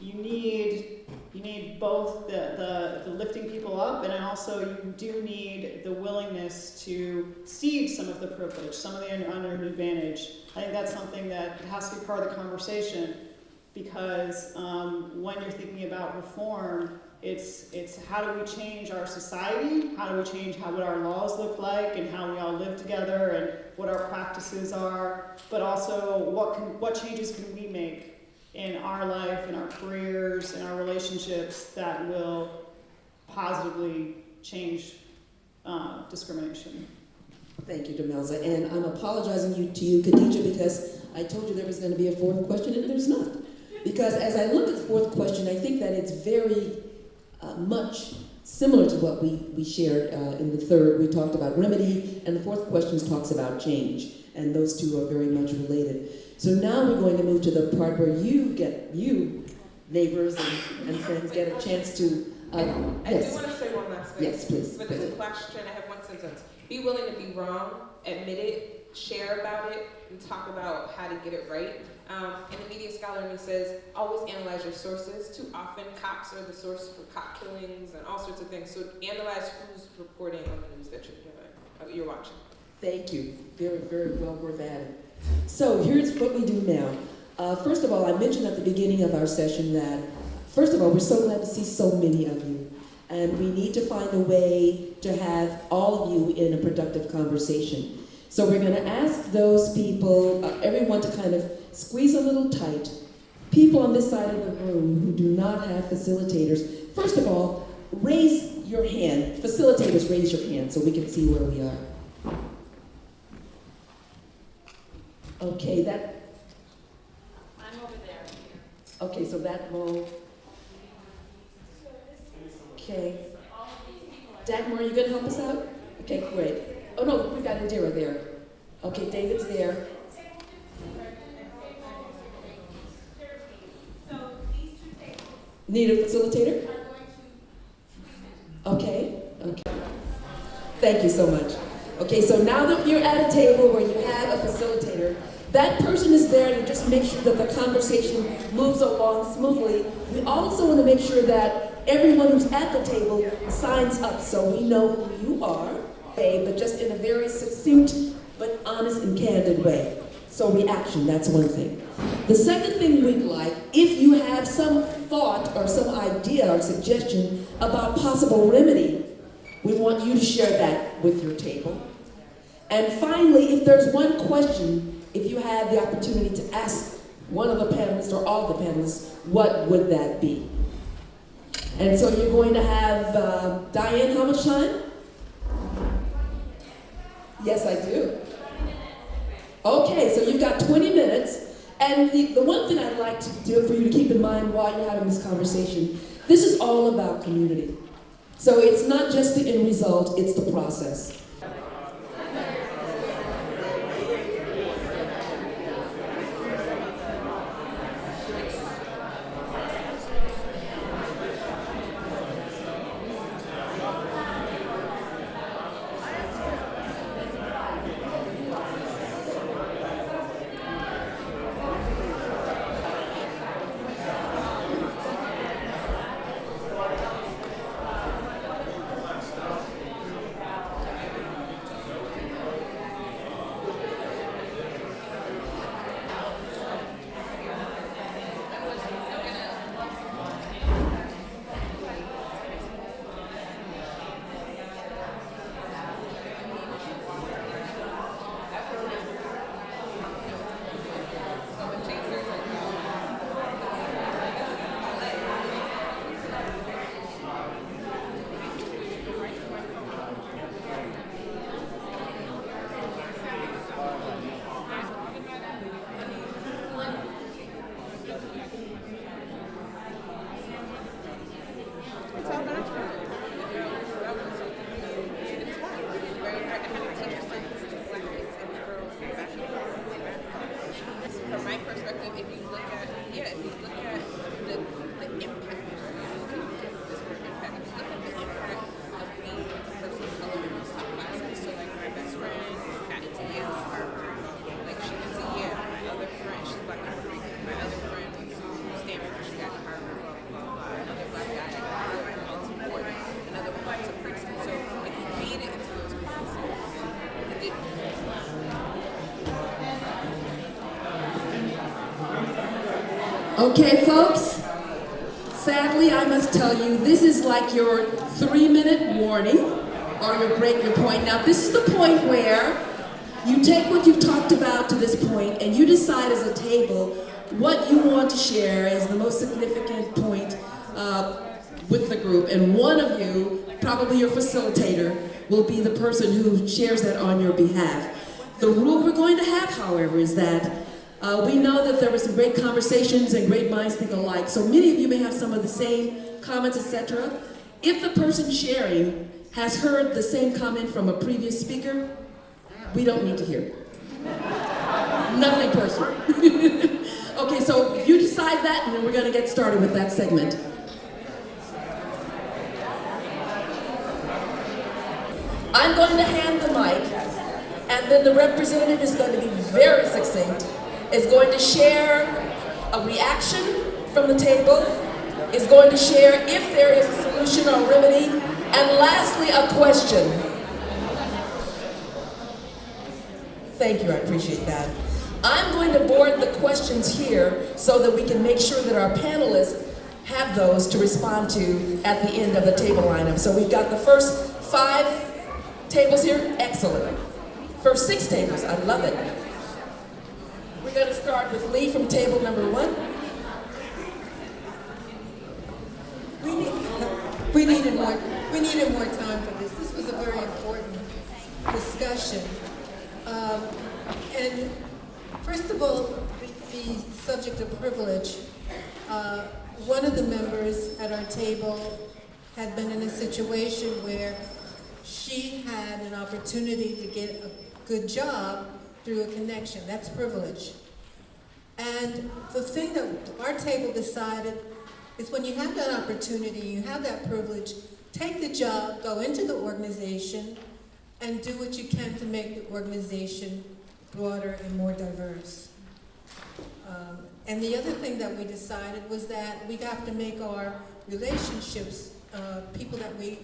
you need both the lifting people up, and also you do need the willingness to cede some of the privilege, some of the unearned advantage. I think that's something that has to be part of the conversation, because when you're thinking about reform, it's how do we change our society, how do we change what our laws look like and how we all live together and what our practices are, but also what changes can we make in our life, in our careers, in our relationships that will positively change discrimination. Thank you, Demelza. And I'm apologizing to you, Khadijah, because I told you there was going to be a fourth question, and there's not. Because as I look at the fourth question, I think that it's very much similar to what we shared in the third. We talked about remedy, and the fourth question talks about change. And those two are very much related. So now we're going to move to the part where you, neighbors and friends, get a chance to, I do yes. want to say one last thing. Yes, please. For this question, I have one sentence. Be willing to be wrong, admit it, share about it, and talk about how to get it right. And the media scholar in me says, always analyze your sources. Too often, cops are the source for cop killings and all sorts of things. So analyze who's reporting on the news that you're watching. Thank you. Very, very well worth adding. So here's what we do now. First of all, I mentioned at the beginning of our session that, first of all, we're so glad to see so many of you. And we need to find a way to have all of you in a productive conversation. So we're going to ask those people, everyone to kind of squeeze a little tight. People on this side of the room who do not have facilitators, first of all, raise your hand. Facilitators, raise your hand so we can see where we are. Okay, I'm over there. Okay, so that row. Okay. Dagmar, are you going to help us out? Okay, great. Oh no, we've got Indira there. Okay, David's there. So these two tables Need a facilitator? are going to Okay. Thank you so much. Okay, so now that you're at a table where you have a facilitator, that person is there to just make sure that the conversation moves along smoothly. We also want to make sure that everyone who's at the table signs up so we know who you are, okay, but just in a very succinct but honest and candid way. So reaction, that's one thing. The second thing we'd like, if you have some thought or some idea or suggestion about possible remedy, we want you to share that with your table. And finally, if there's one question, if you have the opportunity to ask one of the panelists or all the panelists, what would that be? And so you're going to have, Diane, how much time? Yes, I do. Okay, so you've got 20 minutes. And the one thing I'd like to do for you to keep in mind while you're having this conversation, this is all about community. So it's not just the end result, it's the process. Okay, folks, sadly, I must tell you, this is like your 3-minute warning or your breaking point. Now, this is the point where you take what you've talked about to this point and you decide as a table what you want to share as the most significant point with the group. And one of you, probably your facilitator, will be the person who shares that on your behalf. The rule we're going to have, however, is that we know that there were some great conversations and great minds think alike. So many of you may have some of the same comments, etc. If the person sharing has heard the same comment from a previous speaker, we don't need to hear it. Nothing personal. Okay, so you decide that, and then we're going to get started with that segment. I'm going to hand the mic, and then the representative is going to be very succinct, is going to share a reaction from the table, is going to share if there is a solution or remedy, and lastly, a question. Thank you, I appreciate that. I'm going to board the questions here so that we can make sure that our panelists have those to respond to at the end of the table lineup. So we've got the first 5 tables here, excellent. First 6 tables, I love it. We're going to start with Lee from table number 1. We needed more time for this. This was a very important discussion. And first of all, the subject of privilege. One of the members at our table had been in a situation where she had an opportunity to get a good job through a connection. That's privilege. And the thing that our table decided is when you have that opportunity, you have that privilege, take the job, go into the organization, and do what you can to make the organization broader and more diverse. And the other thing that we decided was that we have to make our relationships, people that we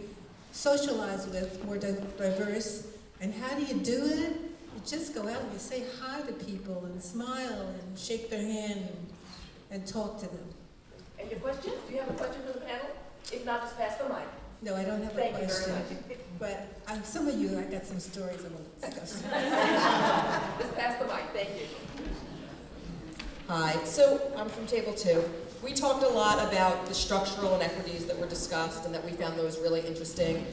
socialize with, more diverse. And how do you do it? You just go out and you say hi to people and smile and shake their hand and talk to them. And your question? Do you have a question for the panel? If not, just pass the mic. No, I don't have a Thank question. you very much. But some of you, I got some stories I want to discuss. Just pass the mic, thank you. Hi, so I'm from table 2. We talked a lot about the structural inequities that were discussed and that we found those really interesting.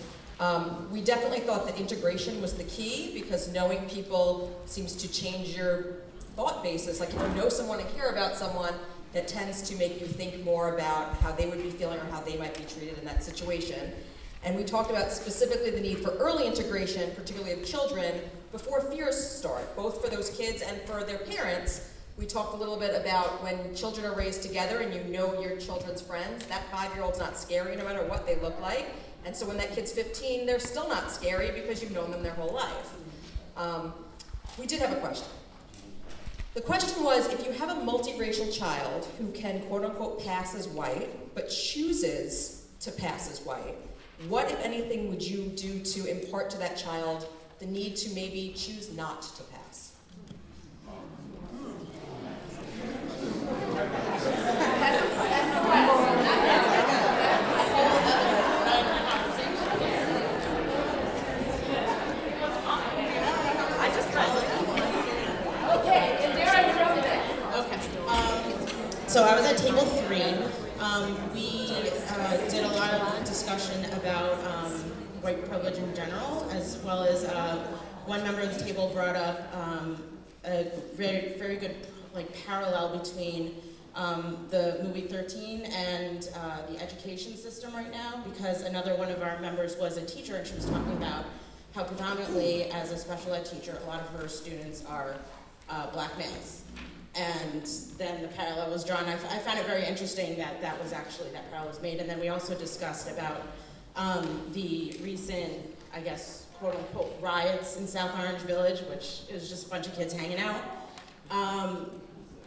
We definitely thought that integration was the key because knowing people seems to change your thought basis. Like if you know someone and care about someone, that tends to make you think more about how they would be feeling or how they might be treated in that situation. And we talked about specifically the need for early integration, particularly of children, before fears start, both for those kids and for their parents. We talked a little bit about when children are raised together and you know your children's friends, that 5-year-old's not scary no matter what they look like. And so when that kid's 15, they're still not scary because you've known them their whole life. We did have a question. The question was, if you have a multiracial child who can quote-unquote pass as white, but chooses to pass as white, what, if anything, would you do to impart to that child the need to maybe choose not to pass? So I was at table 3. We did a lot of discussion about white privilege in general, as well as one member of the table brought up a very, very good parallel between the movie 13 and the education system right now, because another one of our members was a teacher and she was talking about how predominantly as a special ed teacher, a lot of her students are black males. And then the parallel was drawn. I found it very interesting that that parallel was made. And then we also discussed about the recent, I guess, quote unquote, riots in South Orange Village, which is just a bunch of kids hanging out.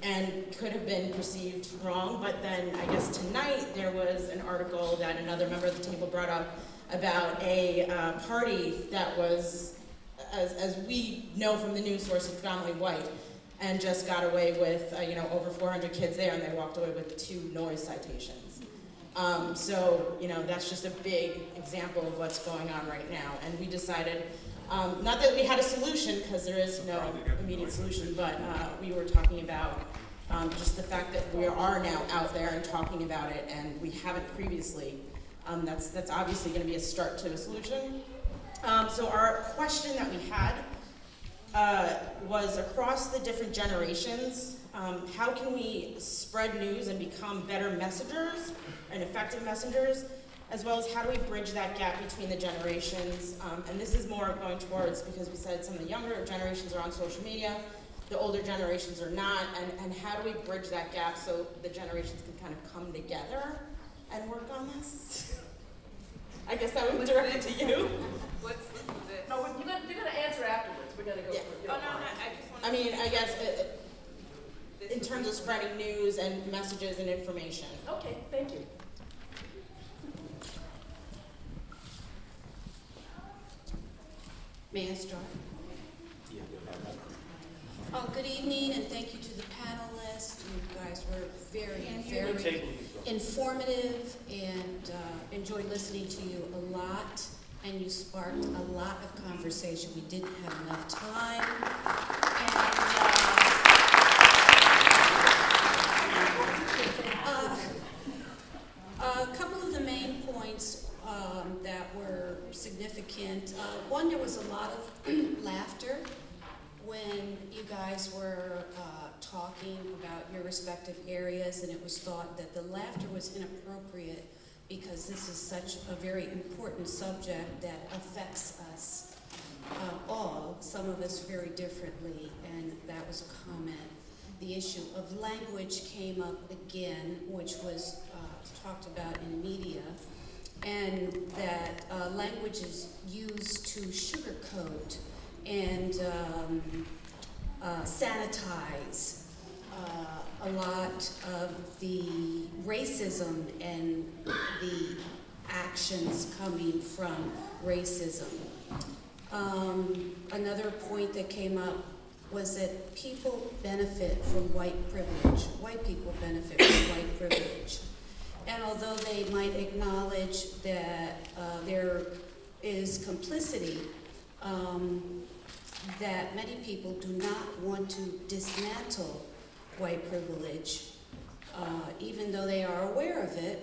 And could have been perceived wrong, but then I guess tonight there was an article that another member of the table brought up about a party that was, as we know from the news sources, predominantly white. and just got away with, over 400 kids there, and they walked away with 2 noise citations. So, that's just a big example of what's going on right now. And we decided, not that we had a solution, because there is no immediate solution, but we were talking about just the fact that we are now out there and talking about it, and we haven't previously. That's obviously going to be a start to a solution. So our question that we had was across the different generations, how can we spread news and become better messengers and effective messengers, as well as how do we bridge that gap between the generations? And this is more going towards, because we said some of the younger generations are on social media, the older generations are not, and how do we bridge that gap so the generations can kind of come together and work on this? I guess that would be directed to you. What's the? No, you're gonna answer afterwards. We're gonna go. Yeah. For, Oh, no, I just want I mean, I guess in terms of spreading news and messages and information. Okay, thank you. May I start? Good evening, and thank you to the panelists. You guys were very informative, and enjoyed listening to you a lot. And you sparked a lot of conversation. We didn't have enough time. And a couple of the main points that were significant. One, there was a lot of laughter when you guys were talking about your respective areas, and it was thought that the laughter was inappropriate because this is such a very important subject that affects us all, some of us very differently, and that was a comment. The issue of language came up again, which was talked about in media, and that language is used to sugarcoat and sanitize a lot of the racism and the actions coming from racism. Another point that came up was that people benefit from white privilege. White people benefit from white privilege. And although they might acknowledge that there is complicity, that many people do not want to dismantle white privilege, even though they are aware of it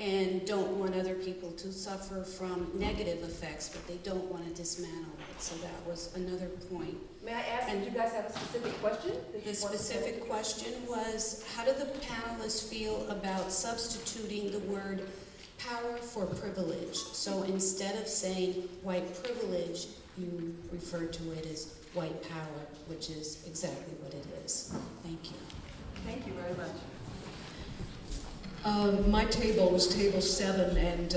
and don't want other people to suffer from negative effects, but they don't want to dismantle it. So that was another point. May I ask, did you guys have a specific question? The specific question was, how do the panelists feel about substituting the word power for privilege? So instead of saying white privilege, you refer to it as white power, which is exactly what it is. Thank you. Thank you very much. My table was table 7, and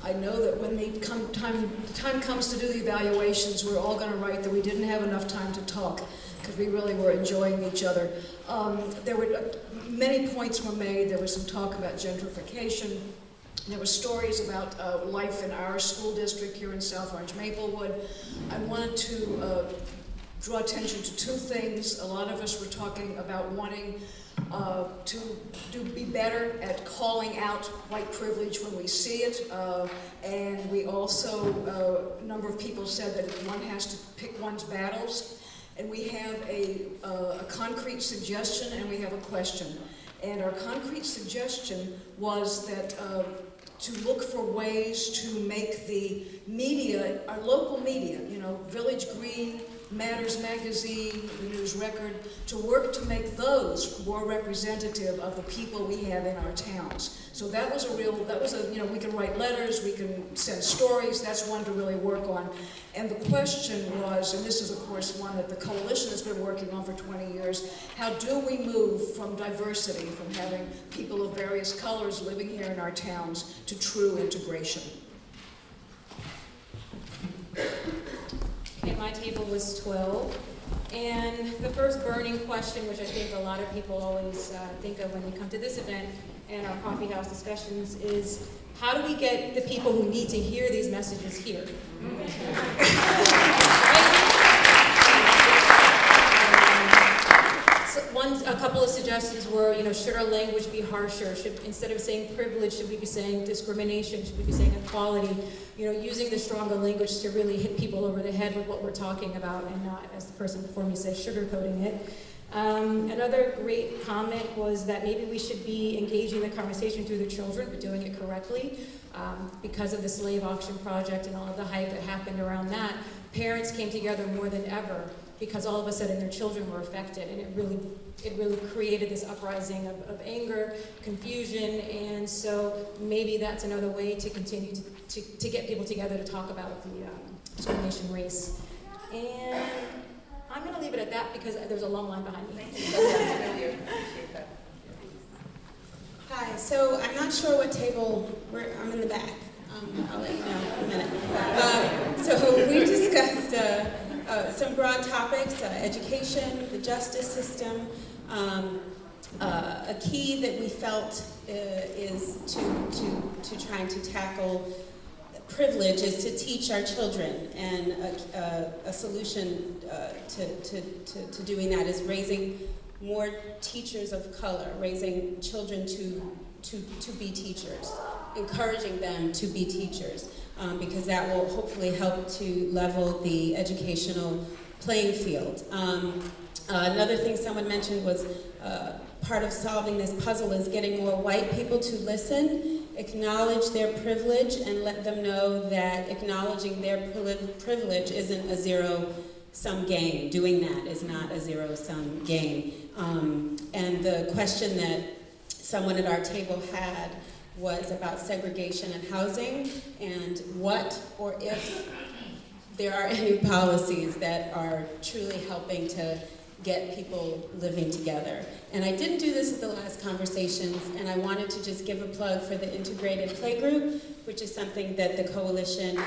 I know that when the time comes to do the evaluations, we're all going to write that we didn't have enough time to talk because we really were enjoying each other. There were many points were made. There was some talk about gentrification. There were stories about life in our school district here in South Orange, Maplewood. I wanted to draw attention to 2 things. A lot of us were talking about wanting to be better at calling out white privilege when we see it, and we also, a number of people said that one has to pick one's battles, and we have a concrete suggestion and we have a question. And our concrete suggestion was that to look for ways to make the media, our local media, Village Green, Matters Magazine, the News Record, to work to make those more representative of the people we have in our towns. So that was we can write letters, we can send stories, that's one to really work on. And the question was, and this is of course one that the coalition has been working on for 20 years, how do we move from diversity, from having people of various colors living here in our towns, to true integration? Okay, my table was 12, and the first burning question, which I think a lot of people always think of when they come to this event and our coffee house discussions, is how do we get the people who need to hear these messages here? suggestions were, should our language be harsher? Instead of saying privilege, should we be saying discrimination? Should we be saying equality? Using the stronger language to really hit people over the head with what we're talking about and not, as the person before me said, sugarcoating it. Another great comment was that maybe we should be engaging the conversation through the children, but doing it correctly. Because of the slave auction project and all of the hype that happened around that, parents came together more than ever because all of a sudden their children were affected, and it really created this uprising of anger, confusion, and so maybe that's another way to continue to get people together to talk about the discrimination race. And I'm going to leave it at that because there's a long line behind me. Hi, so I'm not sure what table I'm in the back. I'll let you know in a minute. So we discussed some broad topics, education, the justice system. A key that we felt is to trying to tackle privilege is to teach our children, and a solution to doing that is raising more teachers of color, raising children to be teachers, encouraging them to be teachers, because that will hopefully help to level the educational playing field. Another thing someone mentioned was part of solving this puzzle is getting more white people to listen, acknowledge their privilege, and let them know that acknowledging their privilege isn't a zero-sum game. Doing that is not a zero-sum game. And the question that someone at our table had was about segregation and housing, and what or if there are any policies that are truly helping to get people living together. And I didn't do this at the last conversations, and I wanted to just give a plug for the integrated playgroup, which is something that the coalition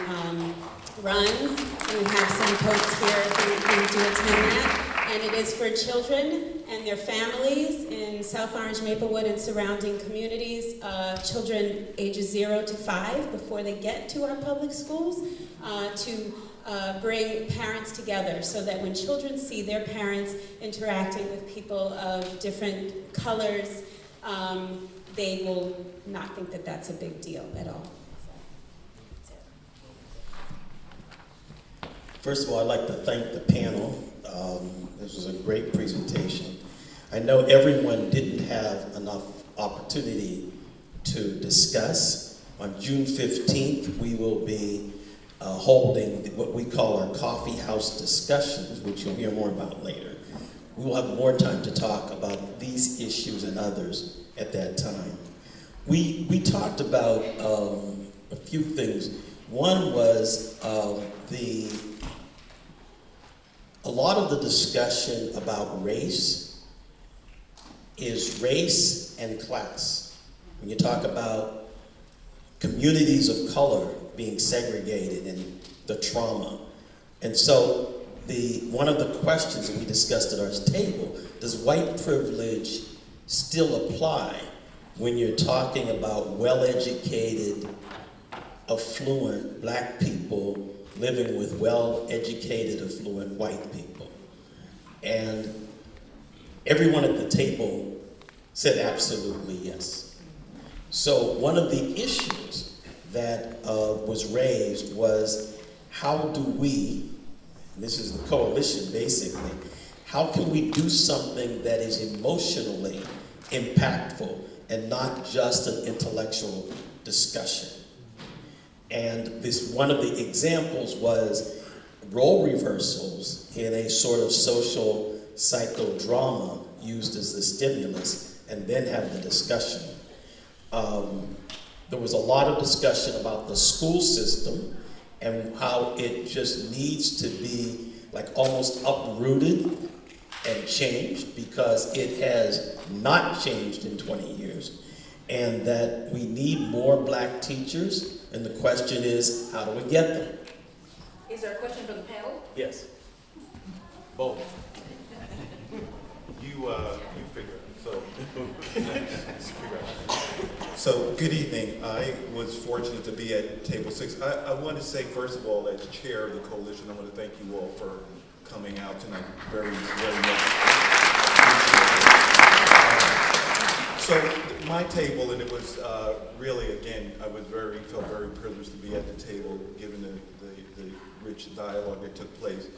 runs, and we have some folks here who do attend that. And it is for children and their families in South Orange, Maplewood, and surrounding communities, children ages 0 to 5 before they get to our public schools, to bring parents together so that when children see their parents interacting with people of different colors, they will not think that that's a big deal at all. First of all, I'd like to thank the panel. This was a great presentation. I know everyone didn't have enough opportunity to discuss. On June 15th, we will be holding what we call our coffee house discussions, which you'll hear more about later. We will have more time to talk about these issues and others at that time. We talked about a few things. One was a lot of the discussion about race is race and class. When you talk about communities of color being segregated and the trauma. And so one of the questions that we discussed at our table, does white privilege still apply when you're talking about well-educated, affluent black people living with well-educated, affluent white people? And everyone at the table said absolutely yes. So one of the issues that was raised was, how do we, and this is the coalition basically, how can we do something that is emotionally impactful and not just an intellectual discussion? And one of the examples was role reversals in a sort of social psychodrama used as the stimulus, and then have the discussion. There was a lot of discussion about the school system and how it just needs to be like almost uprooted and changed, because it has not changed in 20 years, and that we need more black teachers, and the question is, how do we get them? Is there a question from the panel? Yes. Both. You figure it. So, good evening. I was fortunate to be at Table 6. I want to say, first of all, as chair of the coalition, I want to thank you all for coming out tonight very, very much. So my table, and it was really, again, I was felt very privileged to be at the table, given the rich dialogue that took place.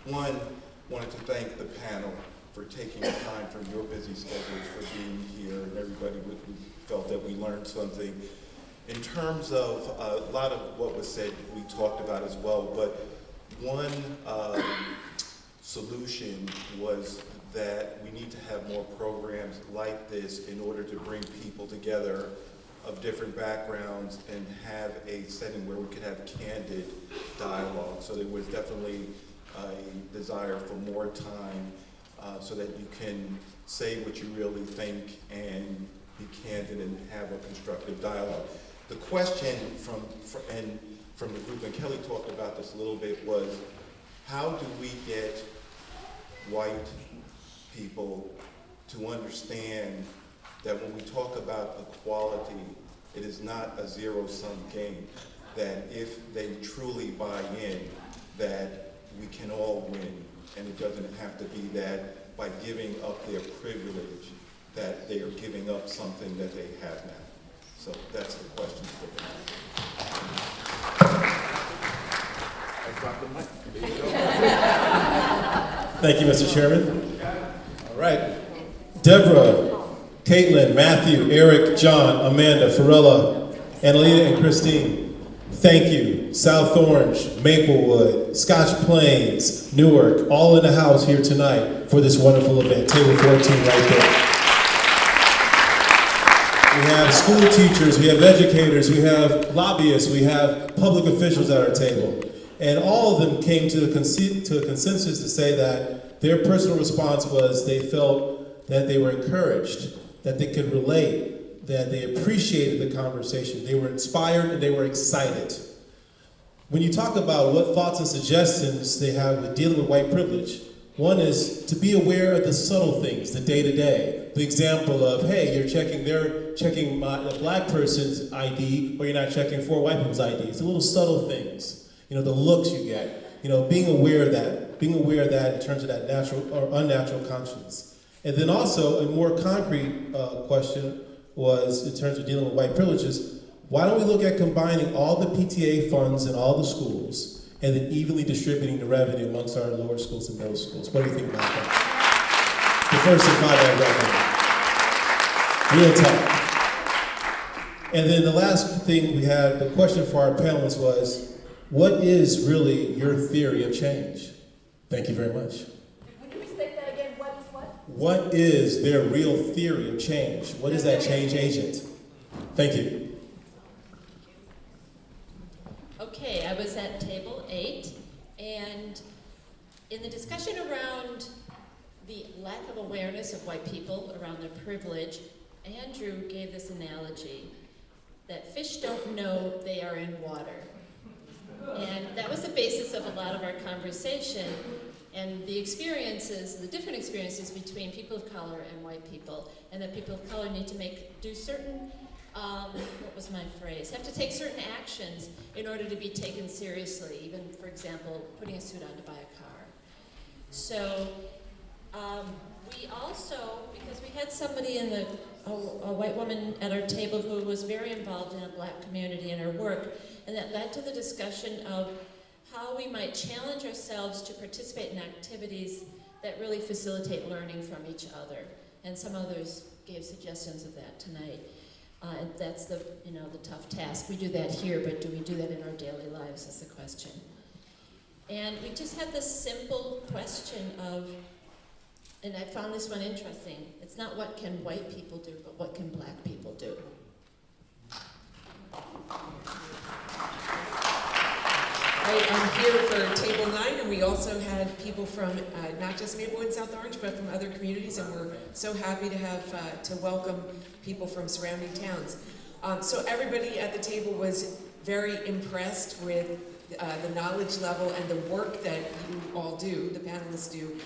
One, wanted to thank the panel for taking the time from your busy schedules for being here, and everybody who felt that we learned something. In terms of a lot of what was said, we talked about as well, but one solution was that we need to have more programs like this in order to bring people together of different backgrounds and have a setting where we could have candid dialogue. So there was definitely a desire for more time so that you can say what you really think and be candid and have a constructive dialogue. The question from the group, and Kelly talked about this a little bit, was how do we get white people to understand that when we talk about equality, it is not a zero-sum game, that if they truly buy in, that we can all win, and it doesn't have to be that by giving up their privilege, that they are giving up something that they have now. So that's the question for them. I dropped the mic. There you go. Thank you, Mr. Chairman. All right. Deborah, Caitlin, Matthew, Eric, John, Amanda, Farella, Annalena, and Christine, thank you. South Orange, Maplewood, Scotch Plains, Newark, all in the house here tonight for this wonderful event. Table 14 right there. We have school teachers, we have educators, we have lobbyists, we have public officials at our table. And all of them came to a consensus to say that their personal response was they felt that they were encouraged, that they could relate, that they appreciated the conversation. They were inspired and they were excited. When you talk about what thoughts and suggestions they have with dealing with white privilege, one is to be aware of the subtle things, the day-to-day. The example of, hey, you're checking the black person's ID, or you're not checking for white people's IDs. The little subtle things. You know, the looks you get, you know, being aware of that in terms of that natural or unnatural conscience. And then also a more concrete question was in terms of dealing with white privileges, why don't we look at combining all the PTA funds in all the schools and then evenly distributing the revenue amongst our lower schools and middle schools? What do you think about that? The first to 5 revenue. Real talk. And then the last thing we had, the question for our panelists was, what is really your theory of change? Thank you very much. Would you restate that again? What is what? What is their real theory of change? What is that change agent? Thank you. Okay, I was at table 8, and in the discussion around the lack of awareness of white people around their privilege, Andrew gave this analogy that fish don't know they are in water. And that was the basis of a lot of our conversation, and the experiences, the different experiences between people of color and white people, and that people of color need to do certain, what was my phrase, have to take certain actions in order to be taken seriously, even, for example, putting a suit on to buy a car. So we also, because we had somebody a white woman at our table who was very involved in a black community in her work, and that led to the discussion of how we might challenge ourselves to participate in activities that really facilitate learning from each other. And some others gave suggestions of that tonight. And that's the tough task. We do that here, but do we do that in our daily lives is the question. And we just had this simple question of, and I found this one interesting, it's not what can white people do, but what can black people do? I'm here for table 9, and we also had people from not just Maplewood and South Orange, but from other communities, and we're so happy to have to welcome people from surrounding towns. So everybody at the table was very impressed with the knowledge level and the work that you all do, the panelists do,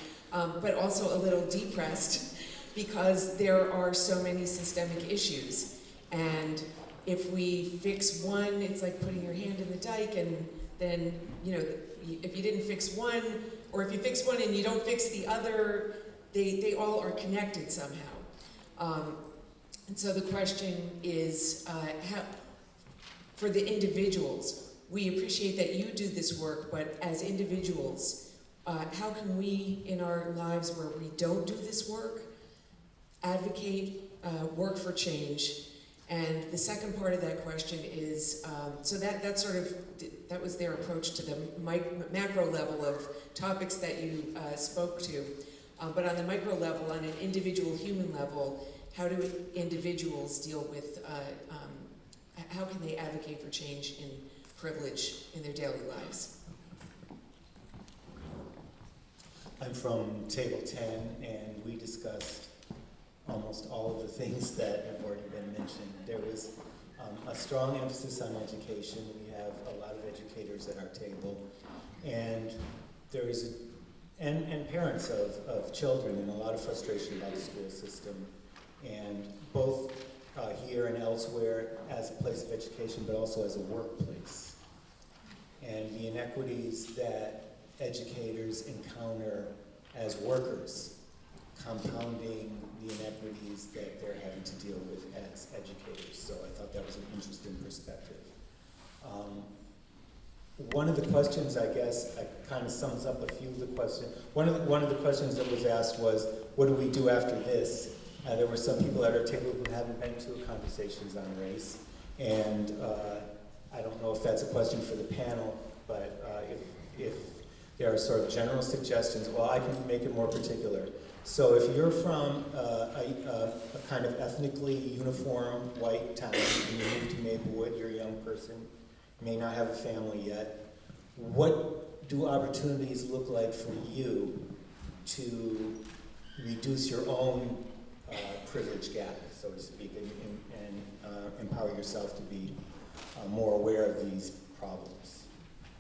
but also a little depressed because there are so many systemic issues. And if we fix one, it's like putting your hand in the dike, and then, if you didn't fix one, or if you fix one and you don't fix the other, they all are connected somehow. And so the question is, for the individuals, we appreciate that you do this work, but as individuals, how can we in our lives where we don't do this work, advocate, work for change? And the second part of that question is, so that was their approach to the macro level of topics that you spoke to. But on the micro level, on an individual human level, how do individuals deal with, how can they advocate for change in privilege in their daily lives? I'm from Table 10, and we discussed almost all of the things that have already been mentioned. There was a strong emphasis on education. We have a lot of educators at our table, and there is and parents of children, and a lot of frustration about the school system, and both here and elsewhere as a place of education, but also as a workplace. And the inequities that educators encounter as workers, compounding the inequities that they're having to deal with as educators. So I thought that was an interesting perspective. One of the questions, I guess, kind of sums up a few of the questions. One of the questions that was asked was, what do we do after this? There were some people at our table who haven't been to conversations on race, and I don't know if that's a question for the panel, but if there are sort of general suggestions, well, I can make it more particular. So if you're from a kind of ethnically uniform white town, and you move to Maplewood, you're a young person, may not have a family yet, what do opportunities look like for you to reduce your own privilege gap, so to speak, and empower yourself to be more aware of these problems?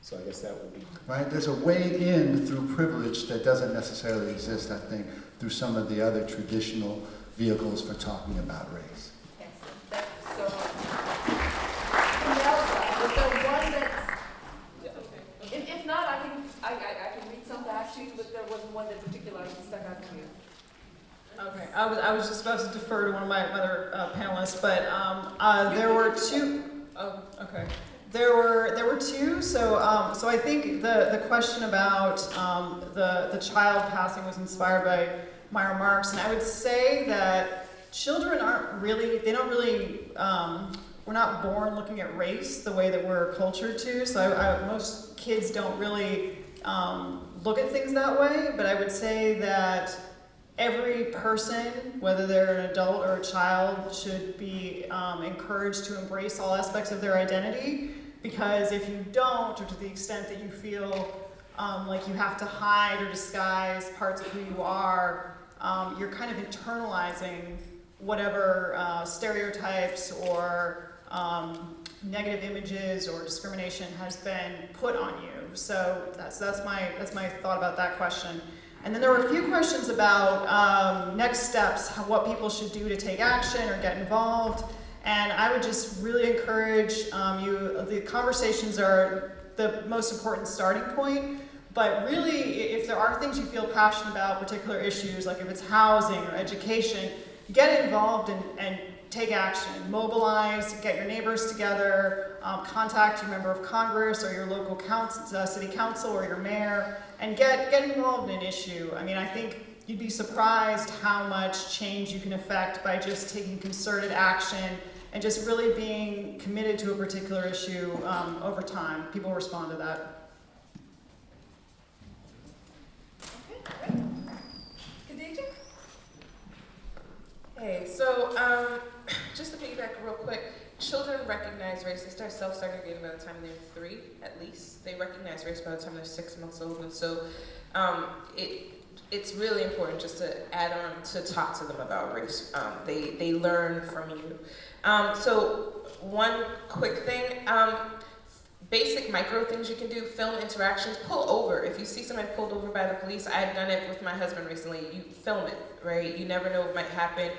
So I guess that would be... Right, there's a way in through privilege that doesn't necessarily exist, I think, through some of the other traditional vehicles for talking about race. Excellent. That's so Demelza, is there one that's, if not, I can read some back to you, but there wasn't one that particularly stuck out to you. Okay, I was just about to defer to one of my other panelists, but there were two. Oh, okay. There were two. So I think the question about the child passing was inspired by my remarks, and I would say that children we're not born looking at race the way that we're cultured to. So most kids don't really look at things that way. But I would say that every person, whether they're an adult or a child, should be encouraged to embrace all aspects of their identity, because if you don't, or to the extent that you feel like you have to hide or disguise parts of who you are, you're kind of internalizing whatever stereotypes or negative images or discrimination has been put on you. So that's my thought about that question. And then there were a few questions about next steps, what people should do to take action or get involved. And I would just really encourage the conversations are the most important starting point. But really, if there are things you feel passionate about, particular issues, like if it's housing or education, get involved and take action. Mobilize, get your neighbors together, contact your member of Congress or your local city council or your mayor, and get involved in an issue. I mean, I think you'd be surprised how much change you can affect by just taking concerted action and just really being committed to a particular issue over time. People respond to that. Okay, great. Khadijah? Hey, so just to piggyback real quick, children recognize race. They start self-segregating by the time they're 3, at least. They recognize race by the time they're 6 months old, and so it's really important just to add on to talk to them about race. They learn from you. So one quick thing, basic micro things you can do, film interactions, pull over. If you see somebody pulled over by the police, I've done it with my husband recently, you film it, right? You never know what might happen.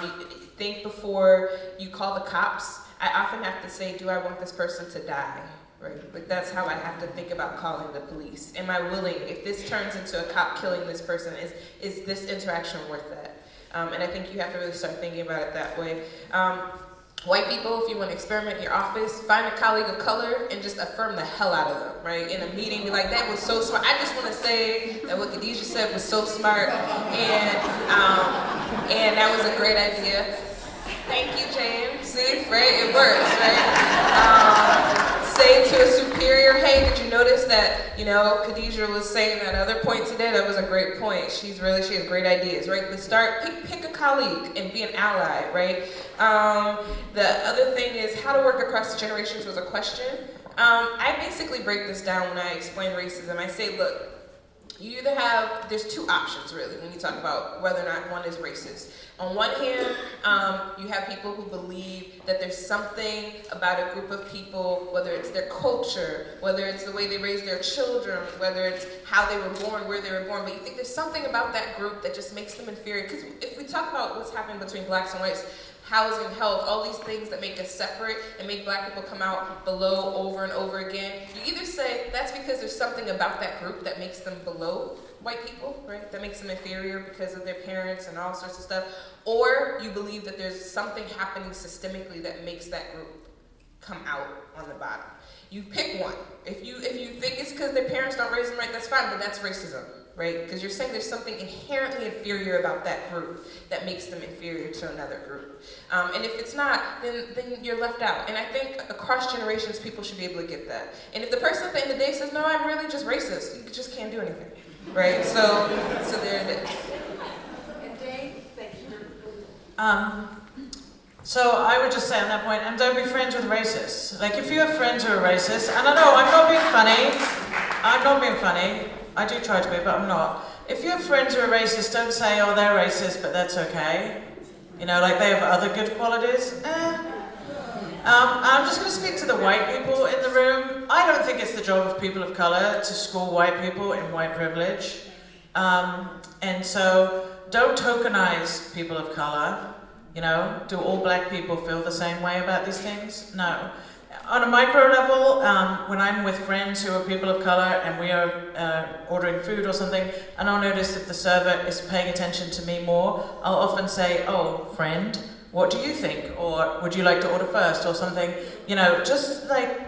You think before you call the cops. I often have to say, do I want this person to die? Right? Like that's how I have to think about calling the police. Am I willing, if this turns into a cop killing this person, is this interaction worth that? And I think you have to really start thinking about it that way. White people, if you want to experiment in your office, find a colleague of color and just affirm the hell out of them, right? In a meeting, be like, that was so smart. I just want to say that what Khadijah said was so smart, and that was a great idea. Thank you, James. See, right? It works, right? Say to a superior, hey, did you notice that, Khadijah was saying that other point today? That was a great point. She has great ideas, right? Let's start, pick a colleague and be an ally, right? The other thing is how to work across the generations was a question. I basically break this down when I explain racism. I say, look, you either there's two options really when you talk about whether or not one is racist. On one hand, you have people who believe that there's something about a group of people, whether it's their culture, whether it's the way they raise their children, whether it's how they were born, where they were born, but you think there's something about that group that just makes them inferior. Because if we talk about what's happening between blacks and whites, housing, health, all these things that make us separate and make black people come out below over and over again, you either say that's because there's something about that group that makes them below white people, right? That makes them inferior because of their parents and all sorts of stuff, or you believe that there's something happening systemically that makes that group come out on the bottom. You pick one. If you think it's because their parents don't raise them right, that's fine, but that's racism, right? Because you're saying there's something inherently inferior about that group that makes them inferior to another group. And if it's not, then you're left out. And I think across generations, people should be able to get that. And if the person at the end of the day says, no, I'm really just racist, you just can't do anything, right? So there it is. And Dave, thank you. So I would just say on that point, and don't be friends with racists. Like if you have friends who are racist, and I know I'm not being funny, I do try to be, but I'm not. If you have friends who are racist, don't say, oh, they're racist, but that's okay. Like they have other good qualities. I'm just going to speak to the white people in the room. I don't think it's the job of people of color to school white people in white privilege. And so don't tokenize people of color. Do all black people feel the same way about these things? No. On a micro level, when I'm with friends who are people of color and we are ordering food or something, and I'll notice if the server is paying attention to me more, I'll often say, oh, friend, what do you think? Or would you like to order first or something? Just like,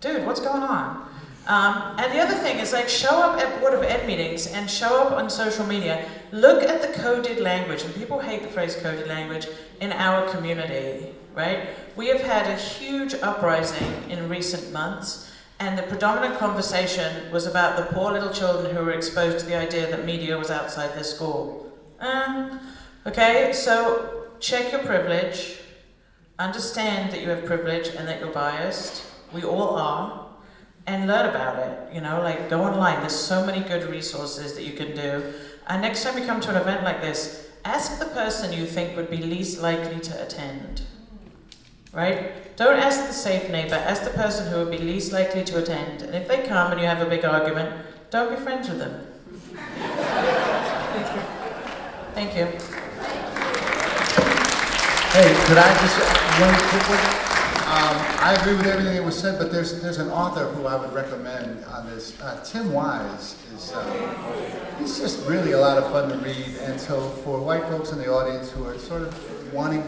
dude, what's going on? And the other thing is show up at Board of Ed meetings and show up on social media. Look at the coded language, and people hate the phrase coded language, in our community, right? We have had a huge uprising in recent months, and the predominant conversation was about the poor little children who were exposed to the idea that media was outside their school. Okay, so check your privilege, understand that you have privilege and that you're biased. We all are. And learn about it, go online. There's so many good resources that you can do. And next time you come to an event like this, ask the person you think would be least likely to attend, right? Don't ask the safe neighbor, ask the person who would be least likely to attend. And if they come and you have a big argument, don't be friends with them. Thank you. Hey, could I just, one quick one? I agree with everything that was said, but there's an author who I would recommend on this. Tim Wise he's just really a lot of fun to read. And so for white folks in the audience who are sort of wanting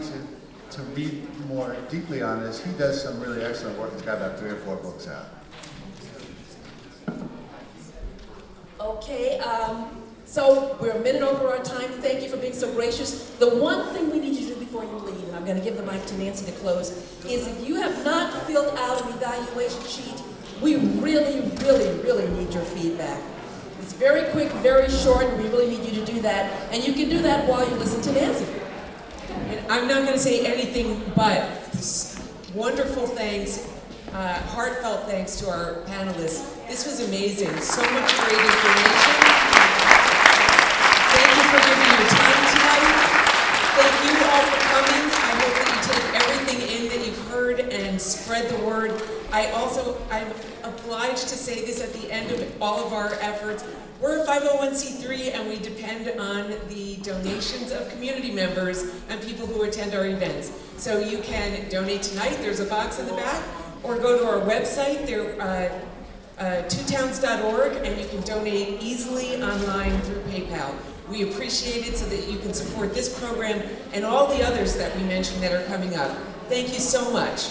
to read more deeply on this, he does some really excellent work. He's got about 3 or 4 books out. Okay, so we're a minute over our time. Thank you for being so gracious. The one thing we need you to do before you leave, and I'm going to give the mic to Nancy to close, is if you have not filled out an evaluation sheet, we really, really, really need your feedback. It's very quick, very short, and we really need you to do that. And you can do that while you listen to Nancy. And I'm not going to say anything but wonderful thanks, heartfelt thanks to our panelists. This was amazing. So much great information. Thank you for giving your time tonight. Thank you all for coming. I hope that you take everything in that you've heard and spread the word. I'm obliged to say this at the end of all of our efforts. We're a 501c3 and we depend on the donations of community members and people who attend our events. So you can donate tonight, there's a box in the back, or go to our website, twotowns.org, and you can donate easily online through PayPal. We appreciate it so that you can support this program and all the others that we mentioned that are coming up. Thank you so much.